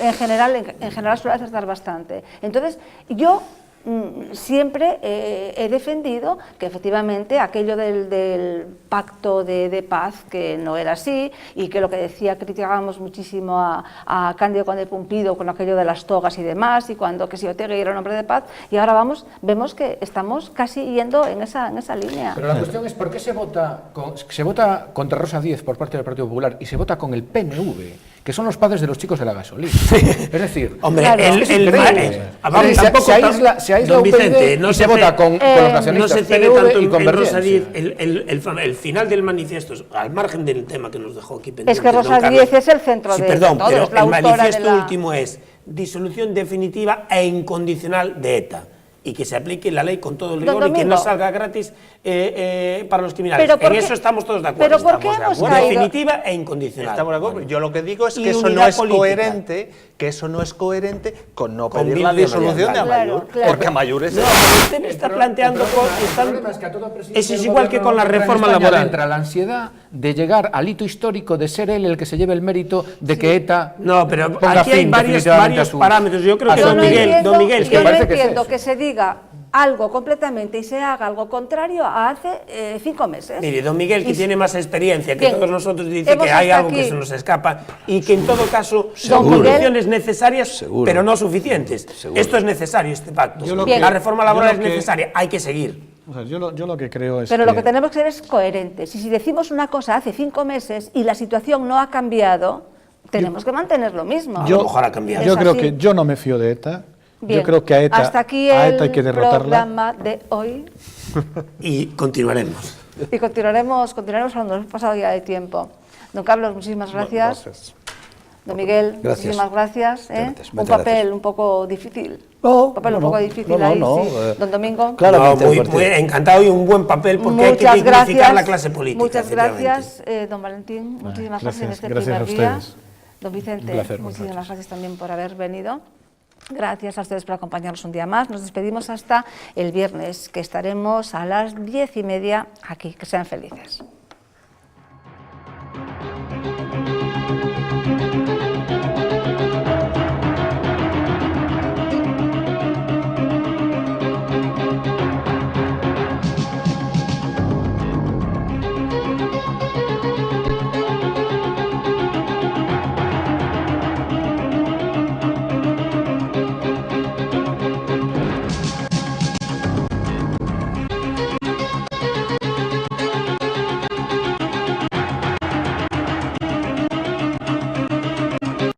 en general suele acertar bastante. Entonces, yo siempre he defendido que efectivamente aquello del pacto de paz, que no era así, y que lo que decía, criticábamos muchísimo a Cándido Conde Pumpido con aquello de las togas y demás, y que si Otegi era un hombre de paz, y ahora vemos que estamos casi yendo en esa línea. Pero la cuestión es por qué se vota contra Rosa Díez por parte del Partido Popular y se vota con el PNV, que son los padres de los chicos de la gasolina. Es decir, hombre, se aísla Vicente, no se vota con los nacionalistas, no se tiene tanto y con Rosa Díez, el final del manifiesto, al margen del tema que nos dejó aquí pendiente. Es que Rosa Díez es el centro de todo. Pero el manifiesto último es disolución definitiva e incondicional de ETA. Y que se aplique la ley con todo el rigor y que no salga gratis para los criminales. En eso estamos todos de acuerdo. ¿Pero por qué hemos caído? Definitiva e incondicional. Estamos de acuerdo. Yo lo que digo es que eso no es coherente, con no pedir la disolución de Amaiur. Porque Amaiur es... No, usted me está planteando... Eso es igual que con la reforma laboral. Entra la ansiedad de llegar al hito histórico de ser él el que se lleve el mérito de que ETA... No, pero aquí hay varios parámetros. Yo creo que don Miguel... Yo no entiendo que se diga algo completamente y se haga algo contrario a hace 5 meses. Mire, don Miguel, que tiene más experiencia que todos nosotros, dice que hay algo que se nos escapa y que en todo caso son condiciones necesarias, pero no suficientes. Esto es necesario, este pacto. La reforma laboral es necesaria, hay que seguir. O sea, yo lo que creo es Pero lo que tenemos que ser es coherentes. Y si decimos una cosa hace 5 meses y la situación no ha cambiado, tenemos que mantener lo mismo. Ojalá cambiare. Yo creo que yo no me fío de ETA. Bien, yo creo que a ETA, hasta aquí hay que derrotarla. Programa de hoy. Y continuaremos. Y continuaremos cuando hemos pasado ya de tiempo. Don Carlos, muchísimas gracias. Don Miguel, Gracias. muchísimas gracias. Gracias, Un muchas papel gracias. un poco difícil. No, un papel no, un poco no, difícil no, ahí, no, sí. Don Domingo. Claramente, muy encantado, y un buen papel, porque hay que Muchas dignificar gracias. la clase política. Muchas efectivamente. gracias, don Valentín. Muchísimas gracias en este gracias primer a día. ustedes. Don Vicente, Un placer, muchísimas gracias también por haber venido. Gracias a ustedes por acompañarnos un día más. Nos despedimos hasta el viernes, que estaremos a las 10:30 aquí. Que sean felices.